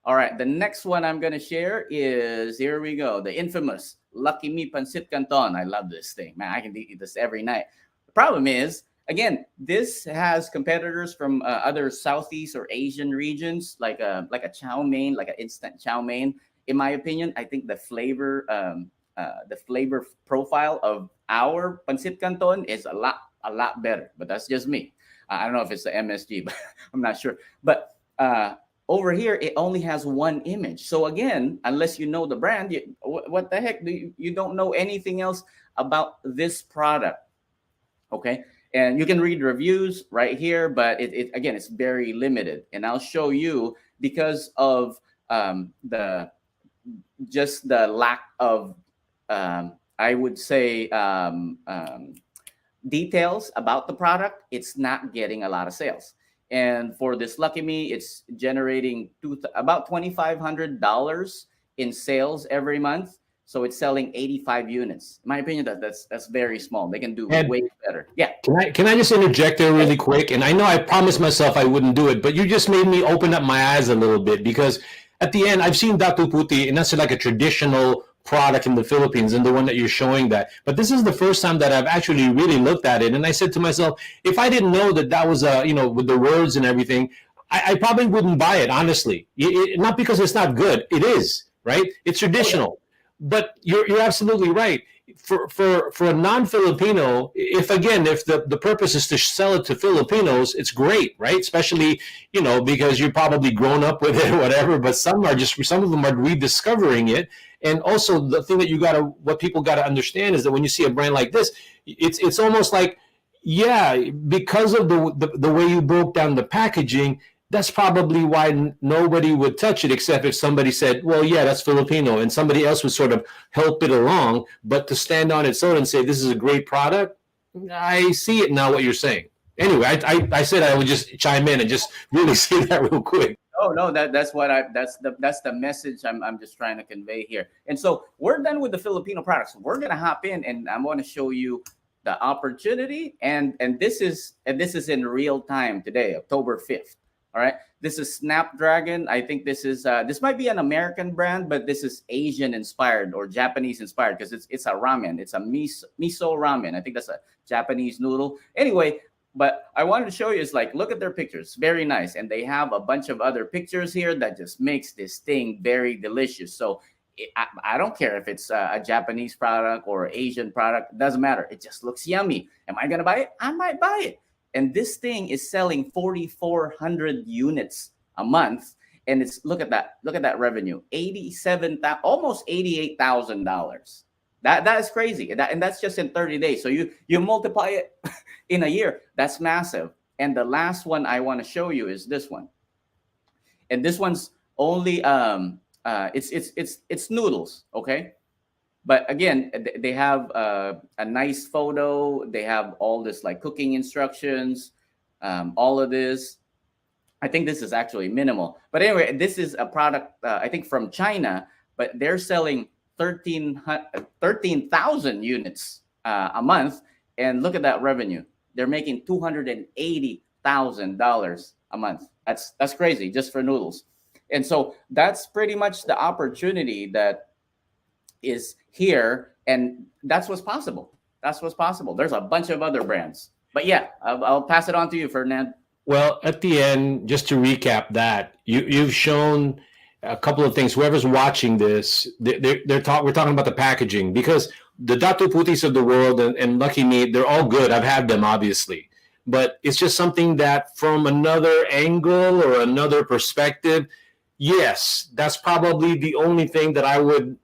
All right. The next one I'm going to share is, here we go, the infamous Lucky Me Pancit Canton. I love this thing, man. I can eat this every night. The problem is, again, this has competitors from other Southeast or Asian regions, like a chow mein, like an instant chow mein. In my opinion, I think the flavor profile of our pancit canton is a lot better. But that's just me. I don't know if it's the MSG, but I'm not sure. But over here, it only has one image. So again, unless you know the brand, what the heck? You don't know anything else about this product. Okay. And you can read reviews right here, but it again, it's very limited. And I'll show you, because of the lack of, I would say, details about the product, it's not getting a lot of sales. And for this Lucky Me, it's generating about $2,500 in sales every month. So it's selling 85 units. In my opinion, that's very small. They can do way better. Yeah. Can I just interject there really quick? And I know I promised myself I wouldn't do it, but you just made me open up my eyes a little bit, because at the end, I've seen Dato Puti, and that's like a traditional product in the Philippines, and the one that you're showing that. But this is the first time that I've actually really looked at it, and I said to myself, if I didn't know that was with the words and everything, I probably wouldn't buy it, honestly. Not because it's not good. It is, right? It's traditional. Oh, yeah. But you're absolutely right. For a non-Filipino, if the purpose is to sell it to Filipinos, it's great, right? Especially, because you're probably grown up with it or whatever, but some of them are rediscovering it. And also the thing that what people gotta understand is that when you see a brand like this, it's almost like, yeah, because of the way you broke down the packaging, that's probably why nobody would touch it, except if somebody said, well, yeah, that's Filipino, and somebody else would sort of help it along. But to stand on its own and say this is a great product, I see it now what you're saying. Anyway, I said I would just chime in and just really say that real quick. Oh no, that's the message I'm just trying to convey here. And so we're done with the Filipino products. We're gonna hop in, and I'm going to show you the opportunity, and this is in real time today, October 5th. All right, this is Snapdragon. I think this might be an American brand, but this is Asian inspired or Japanese inspired, because it's a ramen. It's a miso ramen. I think that's a Japanese noodle. Anyway, but I wanted to show you is, like, look at their pictures. Very nice. And they have a bunch of other pictures here that just makes this thing very delicious. So I don't care if it's a Japanese product or Asian product. It doesn't matter. It just looks yummy. Am I going to buy it? I might buy it. And this thing is selling 4,400 units a month. And look at that revenue, almost $88,000. That is crazy. And that's just in 30 days. So you multiply it in a year. That's massive. And the last one I want to show you is this one. And this one's only it's noodles, okay? But again, they have a nice photo. They have all this like cooking instructions, all of this. I think this is actually minimal. But anyway, this is a product, I think from China, but they're selling 13,000 units a month. And look at that revenue. They're making $280,000 a month. That's crazy just for noodles. And so that's pretty much the opportunity that is here. And that's what's possible. That's what's possible. There's a bunch of other brands. But yeah, I'll pass it on to you, Ferdinand. Well, at the end, just to recap that, you've shown a couple of things. Whoever's watching this, we're talking about the packaging, because the Datu Putis of the world and Lucky Meat, they're all good. I've had them, obviously. But it's just something that from another angle or another perspective, yes, that's probably the only thing that I would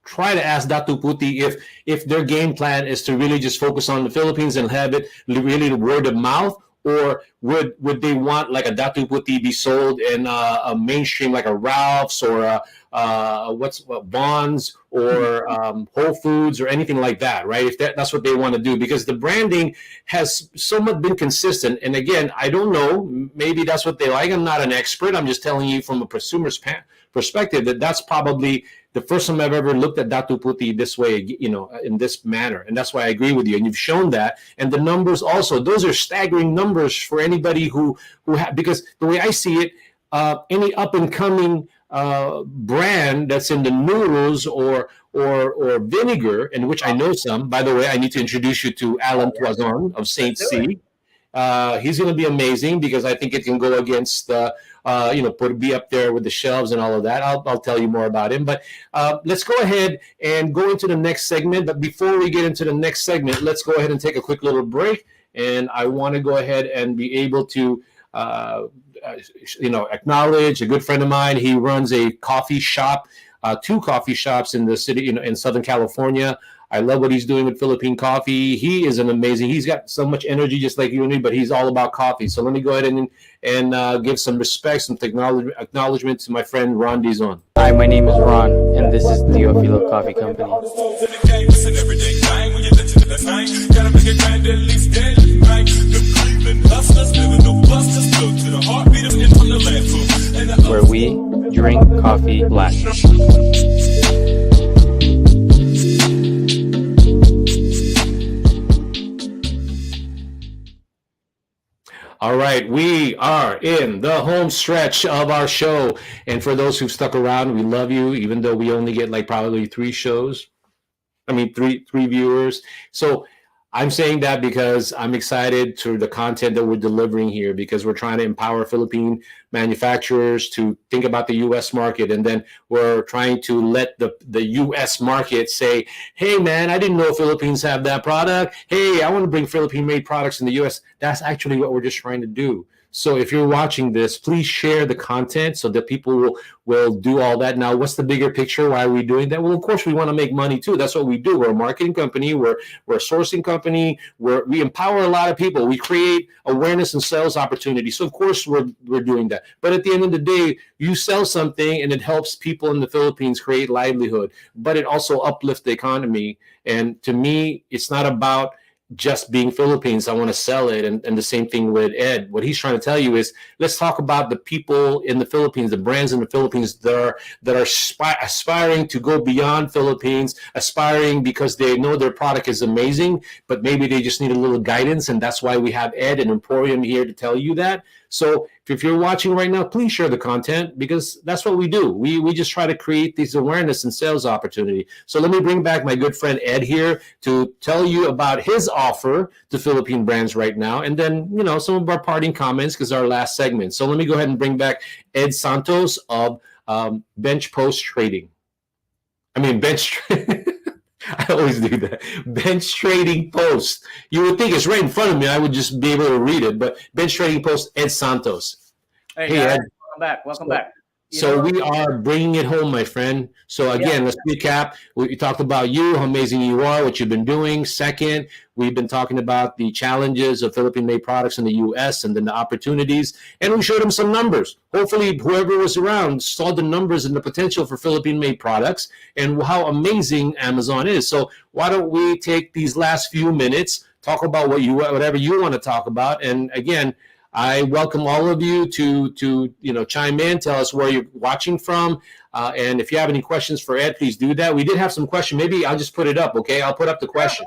try to ask Datu Puti if their game plan is to really just focus on the Philippines and have it really word of mouth, or would they want like a Datu Puti be sold in a mainstream like a Ralph's or Bonds or Whole Foods or anything like that, right? If that's what they want to do, because the branding has somewhat been consistent. And again, I don't know, maybe that's what they like. I'm not an expert. I'm just telling you from a consumer's perspective that's probably the first time I've ever looked at Datu Puti this way, in this manner. And that's why I agree with you. And you've shown that. And the numbers also, those are staggering numbers for anybody who because the way I see it, any up and coming brand that's in the noodles or vinegar, in which I know some. By the way, I need to introduce you to Alan Toison of Saint C. He's going to be amazing, because I think it can go against be up there with the shelves and all of that. I'll tell you more about him. But let's go ahead and go into the next segment. But before we get into the next segment, let's go ahead and take a quick little break. And I want to go ahead and be able to acknowledge a good friend of mine. He runs a coffee shop, 2 coffee shops in the city, in Southern California. I love what he's doing with Philippine coffee. He is he's got so much energy, just like you and me, but he's all about coffee. So let me go ahead and give some respect, some acknowledgement to my friend Ron Dizon. Hi, my name is Ron, and this is Teofilo Coffee Company. Where we drink coffee black. All right, we are in the home stretch of our show. And for those who've stuck around, we love you, even though we only get like probably 3 viewers. So I'm saying that because I'm excited to the content that we're delivering here, because we're trying to empower Philippine manufacturers to think about the U.S. market. And then we're trying to let the U.S. market say, hey, man, I didn't know Philippines have that product. Hey, I want to bring Philippine-made products in the U.S. That's actually what we're just trying to do. So if you're watching this, please share the content so that people will do all that. Now, what's the bigger picture? Why are we doing that? Well, of course, we want to make money too. That's what we do. We're a marketing company. We're a sourcing company. We empower a lot of people. We create awareness and sales opportunities. So of course, we're doing that. But at the end of the day, you sell something and it helps people in the Philippines create livelihood, but it also uplifts the economy. And to me, it's not about just being Philippines. I want to sell it. And the same thing with Ed. What he's trying to tell you is, let's talk about the people in the Philippines, the brands in the Philippines that are aspiring to go beyond Philippines, aspiring because they know their product is amazing, but maybe they just need a little guidance. And that's why we have Ed and Emporium here to tell you that. So if you're watching right now, please share the content, because that's what we do. We just try to create these awareness and sales opportunity. So let me bring back my good friend Ed here to tell you about his offer to Philippine brands right now. And then, some of our parting comments, because our last segment. So let me go ahead and bring back Ed Santos of Bench Trading. I always do that. Bench Trading Post. You would think it's right in front of me. I would just be able to read it. But Bench Trading Post, Ed Santos. Hey guys, Ed. Welcome back. You So know, we are bringing it home, my friend. So yeah. again, let's recap. We talked about you, how amazing you are, what you've been doing. Second, we've been talking about the challenges of Philippine-made products in the U.S. and then the opportunities. And we showed them some numbers. Hopefully, whoever was around saw the numbers and the potential for Philippine-made products and how amazing Amazon is. So why don't we take these last few minutes, talk about whatever you want to talk about, and again, I welcome all of you to chime in, tell us where you're watching from, and if you have any questions for Ed, please do that. We did have some questions. Maybe I'll just put it up. Okay, I'll put up the question.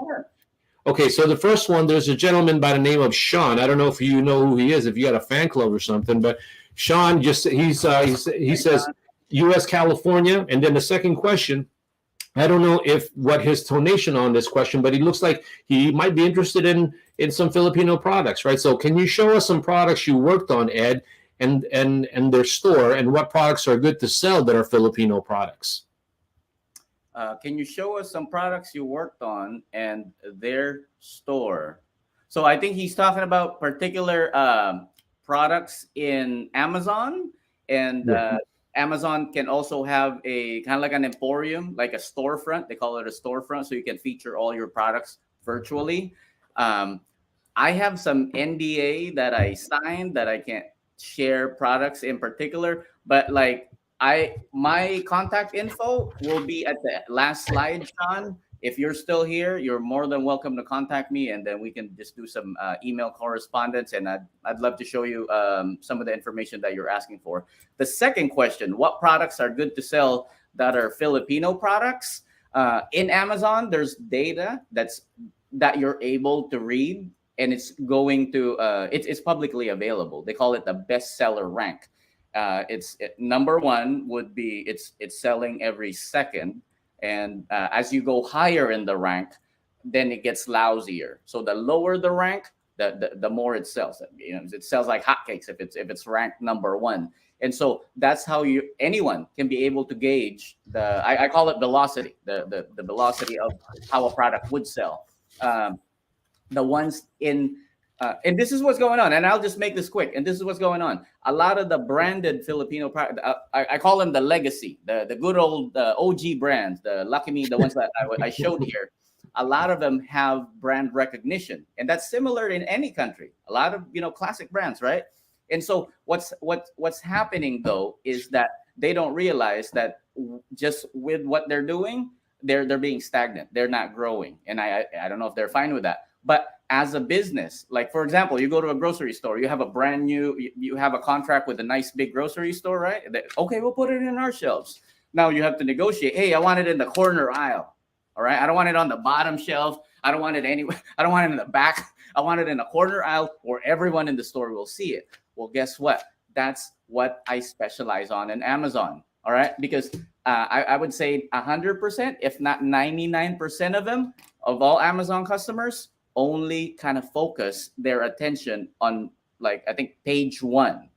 Okay, so the first one, there's a gentleman by the name of Sean. I don't know if you know who he is, if you got a fan club or something, but Sean he says U.S. California, and then the second question. I don't know what his tonation on this question, but he looks like he might be interested in some Filipino products, right? So can you show us some products you worked on, Ed, and their store, and what products are good to sell that are Filipino products? Can you show us some products you worked on and their store? So I think he's talking about particular products in Amazon, and Amazon can also have a kind of like an emporium, like a storefront. They call it a storefront, so you can feature all your products virtually. I have some NDA that I signed that I can't share products in particular, but like my contact info will be at the last slide, Sean. If you're still here, you're more than welcome to contact me, and then we can just do some email correspondence. And I'd love to show you some of the information that you're asking for. The second question: what products are good to sell that are Filipino products? In Amazon, there's data that you're able to read, and it's going to it's publicly available. They call it the bestseller rank. Number one would be it's selling every second. And as you go higher in the rank, then it gets lousier. So the lower the rank, the more it sells. It sells like hotcakes if it's ranked number one. And so that's how anyone can be able to gauge I call it velocity, the velocity of how a product would sell. The ones and this is what's going on. And I'll just make this quick. And this is what's going on. A lot of the branded Filipino product, I call them the legacy, the good old OG brands, the Lucky Me, the ones that I showed here. A lot of them have brand recognition, and that's similar in any country. A lot of classic brands, right? And so what's happening though is that they don't realize that just with what they're doing, they're being stagnant. They're not growing, and I don't know if they're fine with that. But as a business, like for example, you go to a grocery store, you have you have a contract with a nice big grocery store, right? Okay, we'll put it in our shelves. Now you have to negotiate. Hey, I want it in the corner aisle. All right, I don't want it on the bottom shelf. I don't want it anywhere. I don't want it in the back. I want it in the corner aisle where everyone in the store will see it. Well, guess what? That's what I specialize on in Amazon. All right, because I would say 100%, if not 99% of them, of all Amazon customers, only kind of focus their attention on, like, I think page 1.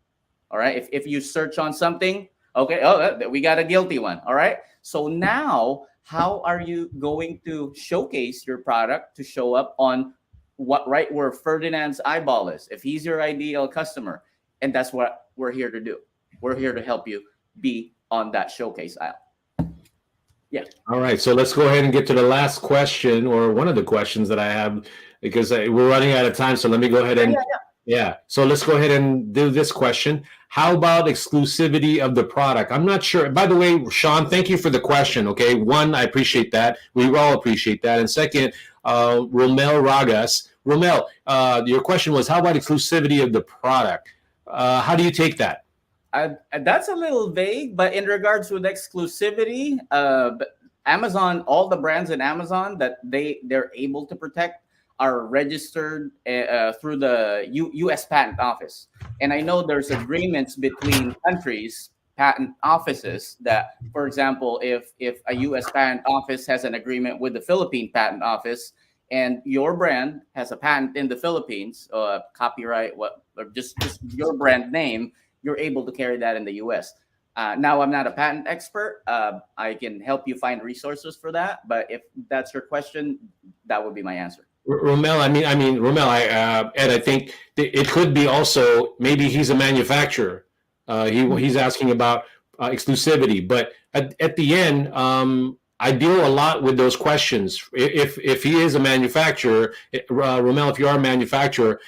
All right, if you search on something, okay, we got a guilty one. All right, so now how are you going to showcase your product to show up on right where Ferdinand's eyeball is, if he's your ideal customer? And that's what we're here to do. We're here to help you be on that showcase aisle. Yeah. All right, so let's go ahead and get to the last question, or one of the questions that I have, because we're running out of time. So let me go ahead and So let's go ahead and do this question. How about exclusivity of the product? I'm not sure. By the way, Sean, thank you for the question. Okay, one, I appreciate that. We all appreciate that. And second, Romel Ragas. Romel, your question was, how about exclusivity of the product? How do you take that? That's a little vague, but in regards with exclusivity, Amazon, all the brands in Amazon that they're able to protect are registered through the U.S. Patent Office. And I know there's agreements between countries' patent offices that, for example, if a U.S. Patent Office has an agreement with the Philippine Patent Office and your brand has a patent in the Philippines, copyright, or just your brand name, you're able to carry that in the U.S. Now, I'm not a patent expert. I can help you find resources for that. But if that's your question, that would be my answer. Romel, Romel, Ed, I think it could be also, maybe he's a manufacturer. He's asking about exclusivity. But at the end, I deal a lot with those questions. If he is a manufacturer, Romel, if you are a manufacturer,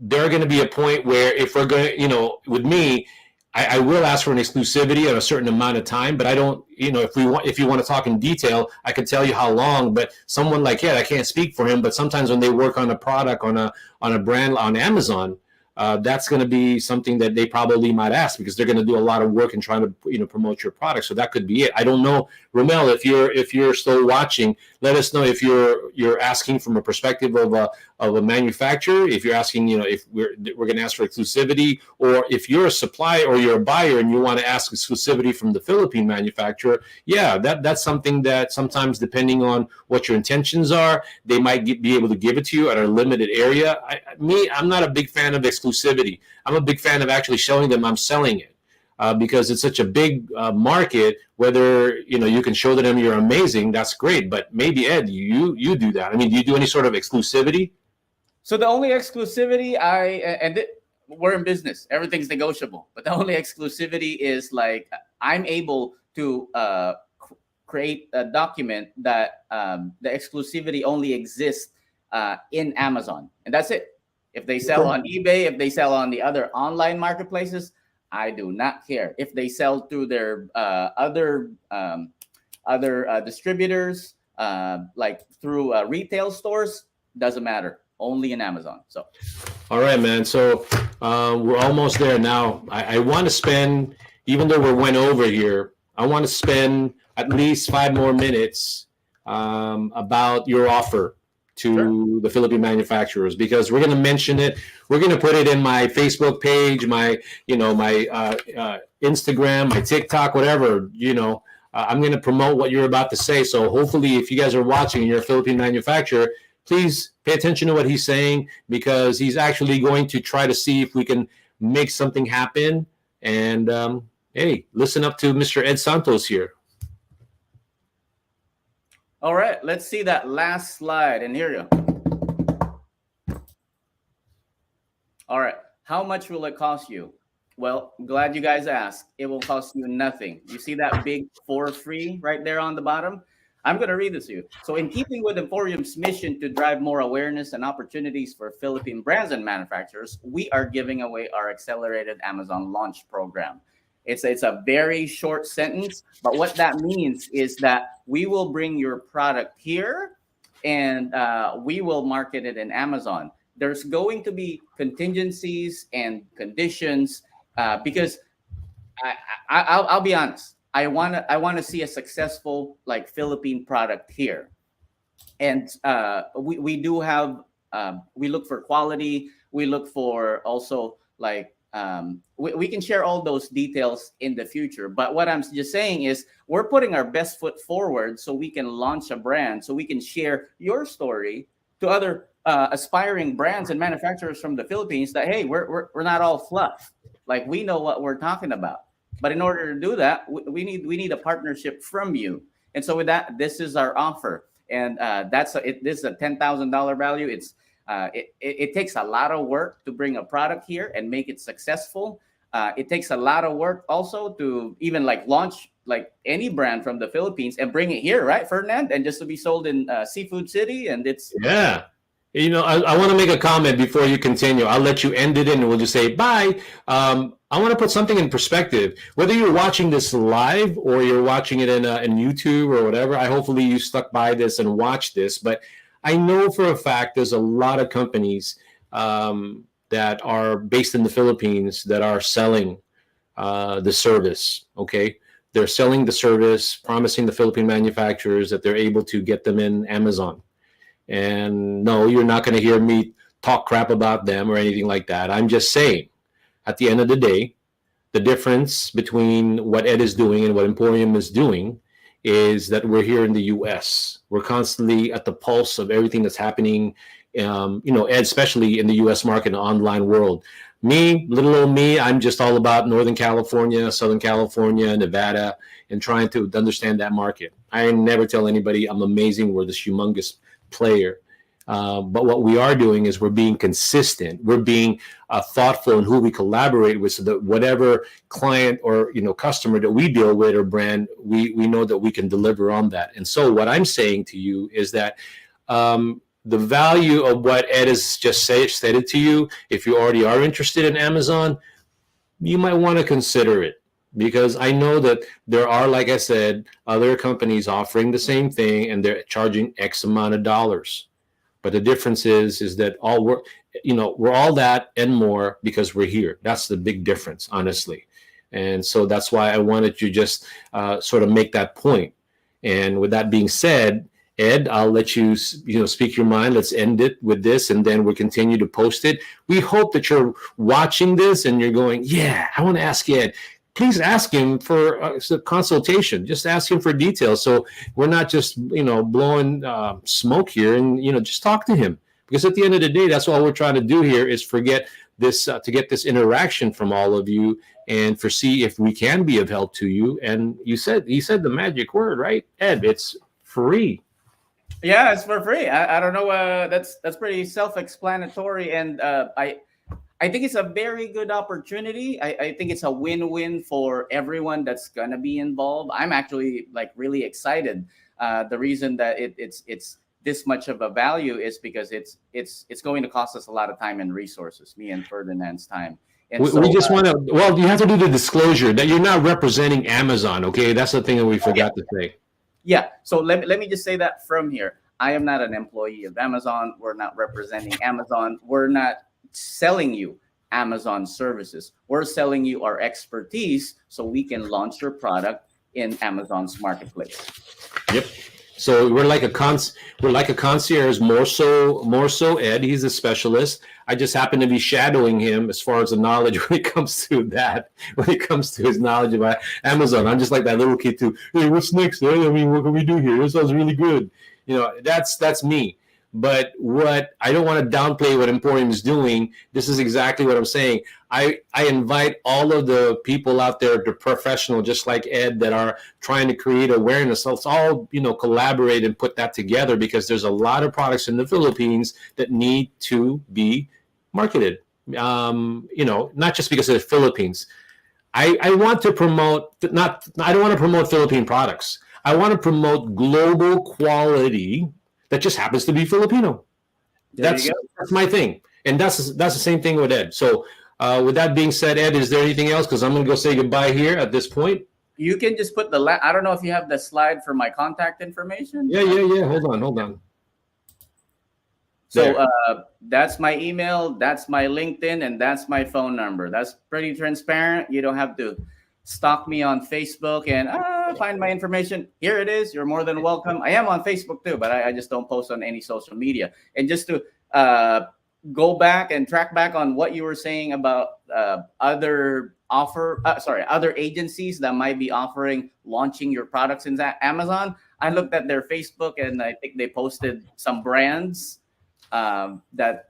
there are going to be a point where if we're going to, with me, I will ask for an exclusivity at a certain amount of time, but I don't, if you want to talk in detail, I can tell you how long. But someone like I can't speak for him, but sometimes when they work on a product on a brand on Amazon, that's going to be something that they probably might ask because they're going to do a lot of work in trying to promote your product. So that could be it. I don't know, Romel, if you're still watching, let us know if you're asking from a perspective of a manufacturer. If you're asking, if we're going to ask for exclusivity, or if you're a supplier or you're a buyer and you want to ask exclusivity from the Philippine manufacturer. Yeah, that's something that sometimes, depending on what your intentions are, they might be able to give it to you at a limited area. I'm not a big fan of exclusivity. I'm a big fan of actually showing them I'm selling it. Because it's such a big market, whether you can show them you're amazing, that's great. But maybe Ed, you do that. I mean, do you do any sort of exclusivity? So the only exclusivity we're in business, everything's negotiable. But the only exclusivity is like I'm able to create a document that the exclusivity only exists in Amazon, and that's it. If they sell on eBay, if they sell on the other online marketplaces, I do not care. If they sell through their other distributors, like through retail stores, doesn't matter. Only in Amazon. So, all right, man. So we're almost there now. I want to spend, even though we went over here, I want to spend at least 5 more minutes about your offer to the Philippine manufacturers, because we're going to mention it. We're going to put it in my Facebook page, my Instagram, my TikTok, whatever, I'm going to promote what you're about to say. So hopefully if you guys are watching and you're a Philippine manufacturer, please pay attention to what he's saying, because he's actually going to try to see if we can make something happen. And hey, listen up to Mr. Ed Santos here. All right, let's see that last slide. And here you go. All right, how much will it cost you? Well, I'm glad you guys asked. It will cost you nothing. You see that big for free right there on the bottom? I'm going to read this to you. So in keeping with Emporium's mission to drive more awareness and opportunities for Philippine brands and manufacturers, we are giving away our accelerated Amazon launch program. It's a very short sentence, but what that means is that we will bring your product here and we will market it in Amazon. There's going to be contingencies and conditions because I'll be honest. I want to see a successful Philippine product here, and we do have we look for quality. We look for also we can share all those details in the future. But what I'm just saying is we're putting our best foot forward so we can launch a brand, so we can share your story to other aspiring brands and manufacturers from the Philippines that, hey, we're not all fluff. Like, we know what we're talking about. But in order to do that, we need a partnership from you. And so with that, this is our offer. And this is a $10,000 value. It takes a lot of work to bring a product here and make it successful. It takes a lot of work also to even launch any brand from the Philippines and bring it here, right, Ferdinand? And just to be sold in Seafood City. And it's yeah. I want to make a comment before you continue. I'll let you end it and we'll just say bye. I want to put something in perspective. Whether you're watching this live or you're watching it in YouTube or whatever, hopefully you stuck by this and watched this. But I know for a fact there's a lot of companies that are based in the Philippines that are selling the service, okay? They're selling the service, promising the Philippine manufacturers that they're able to get them in Amazon. And no, you're not going to hear me talk crap about them or anything like that. I'm just saying, at the end of the day, the difference between what Ed is doing and what Emporium is doing is that we're here in the U.S. We're constantly at the pulse of everything that's happening, Ed, especially in the U.S. market and online world. Me, little old me, I'm just all about Northern California, Southern California, Nevada, and trying to understand that market. I never tell anybody I'm amazing. We're this humongous player. But what we are doing is we're being consistent. We're being thoughtful in who we collaborate with, so that whatever client or customer that we deal with or brand, we know that we can deliver on that. And so what I'm saying to you is that the value of what Ed has just stated to you, if you already are interested in Amazon, you might want to consider it. Because I know that there are, like I said, other companies offering the same thing and they're charging X amount of dollars. But the difference is that we're all that and more because we're here. That's the big difference, honestly. And so that's why I wanted to just sort of make that point. And with that being said, Ed, I'll let you speak your mind. Let's end it with this, and then we'll continue to post it. We hope that you're watching this and you're going, yeah, I want to ask Ed. Please ask him for a consultation. Just ask him for details. So we're not just, blowing smoke here, and, just talk to him. Because at the end of the day, that's all we're trying to do here is to get this interaction from all of you and see if we can be of help to you. And he said the magic word, right, Ed? It's free. Yeah, it's for free. I don't know. That's pretty self-explanatory, and I think it's a very good opportunity. I think it's a win-win for everyone that's gonna be involved. I'm actually really excited. The reason that it's this much of a value is because it's going to cost us a lot of time and resources, me and Ferdinand's time. And we just want to. Well, you have to do the disclosure that you're not representing Amazon. Okay, that's the thing that we forgot to say. Yeah. So let me just say that from here. I am not an employee of Amazon. We're not representing Amazon. We're not selling you Amazon services. We're selling you our expertise so we can launch your product in Amazon's marketplace. Yep. So we're like a concierge, more so Ed. He's a specialist. I just happen to be shadowing him as far as the knowledge when it comes to that. When it comes to his knowledge about Amazon, I'm just like that little kid too. Hey, what's next, Ed? I mean, what can we do here? This sounds really good. That's me. But what I don't want to downplay what Emporium is doing. This is exactly what I'm saying. I invite all of the people out there, the professional, just like Ed, that are trying to create awareness. Let's all, collaborate and put that together, because there's a lot of products in the Philippines that need to be marketed. Not just because of the Philippines. I want to promote I don't want to promote Philippine products. I want to promote global quality that just happens to be Filipino. That's my thing. And that's the same thing with Ed. So with that being said, Ed, is there anything else? Because I'm going to go say goodbye here at this point. You can just put I don't know if you have the slide for my contact information. Yeah. Hold on. So that's my email, that's my LinkedIn, and that's my phone number. That's pretty transparent. You don't have to stalk me on Facebook and find my information. Here it is. You're more than welcome. I am on Facebook too, but I just don't post on any social media. And just to go back and track back on what you were saying about other agencies that might be launching your products in Amazon. I looked at their Facebook and I think they posted some brands that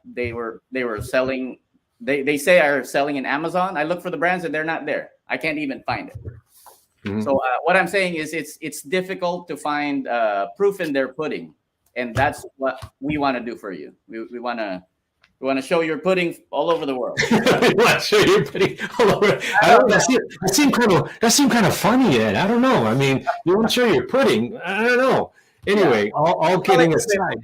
they were selling. They say are selling in Amazon. I look for the brands and they're not there. I can't even find it. Mm-hmm. So what I'm saying is it's difficult to find proof in their pudding, and that's what we want to do for you. We want to show your pudding all over the world. We want to show your pudding all over. That seemed kind of funny, Ed. I don't know. I mean, you want to show your pudding? I don't know. Anyway, all kidding aside.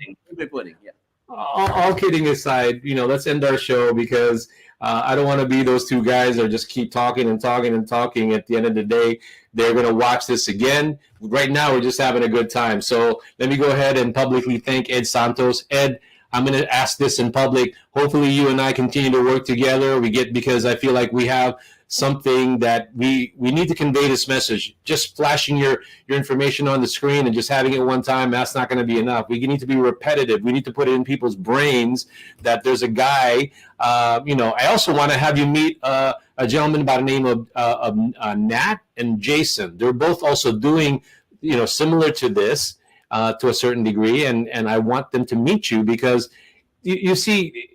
Pudding, yeah. All kidding aside, let's end our show, because I don't want to be those two guys that just keep talking and talking and talking. At the end of the day, they're going to watch this again. Right now, we're just having a good time. So let me go ahead and publicly thank Ed Santos. Ed, I'm going to ask this in public. Hopefully you and I continue to work together. Because I feel like we have something that we need to convey this message. Just flashing your information on the screen and just having it one time, that's not going to be enough. We need to be repetitive. We need to put it in people's brains that there's a guy. I also want to have you meet a gentleman by the name of Nat and Jason. They're both also doing similar to this to a certain degree, and I want them to meet you, because you see,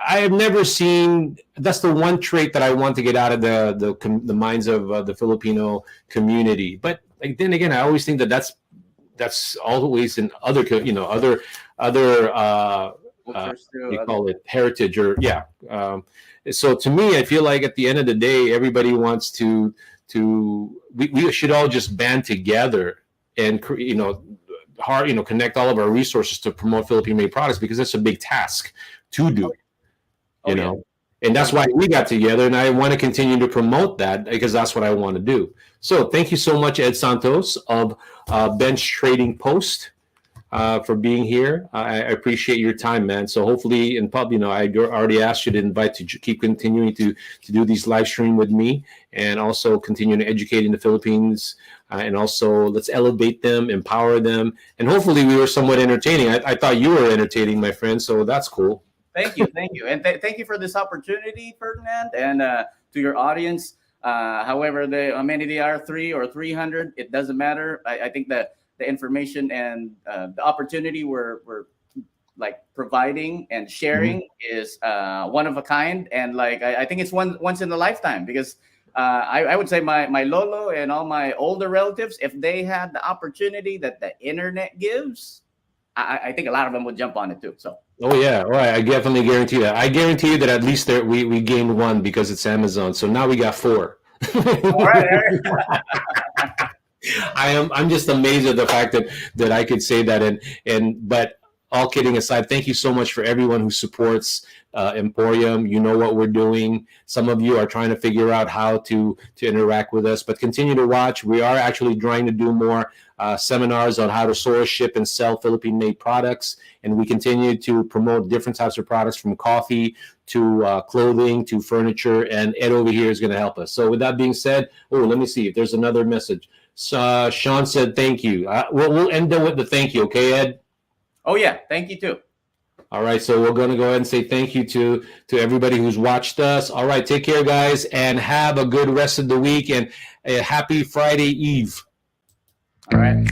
I have never seen. That's the one trait that I want to get out of the minds of the Filipino community. But then again, I always think that's always in other other Cultures too, you call it heritage or so to me, I feel like at the end of the day, everybody wants to we should all just band together and connect all of our resources to promote Philippine made products, because it's a big task to do. You know, and that's why we got together, and I want to continue to promote that because that's what I want to do. So thank you so much, Ed Santos of Bench Trading Post, for being here. I appreciate your time, man. So hopefully in pub, I already asked you to invite to keep continuing to do these live stream with me, and also continue to educate in the Philippines, and also let's elevate them, empower them, and hopefully we were somewhat entertaining. I thought you were entertaining, my friend, so that's cool. Thank you, and thank you for this opportunity, Ferdinand, and to your audience. However, how many they are, 3 or 300, it doesn't matter. I think that the information and the opportunity we're like providing and sharing is one of a kind, and like I think it's once in a lifetime, because I would say my lolo and all my older relatives, if they had the opportunity that the internet gives, I think a lot of them would jump on it too. So. Oh yeah, all right. I definitely guarantee that. I guarantee you that at least we gained one because it's Amazon. So now we got 4. All right. I'm just amazed at the fact that I could say that, but all kidding aside, thank you so much for everyone who supports Emporium. You know what we're doing. Some of you are trying to figure out how to interact with us, but continue to watch. We are actually trying to do more seminars on how to source, ship, and sell Philippine-made products, and we continue to promote different types of products, from coffee to clothing to furniture, and Ed over here is going to help us. So with that being said, let me see if there's another message. So Sean said thank you. We'll end up with the thank you, okay, Ed? Oh yeah, thank you too. All right, so we're going to go ahead and say thank you to everybody who's watched us. All right, take care, guys, and have a good rest of the week, and a happy Friday Eve. All right.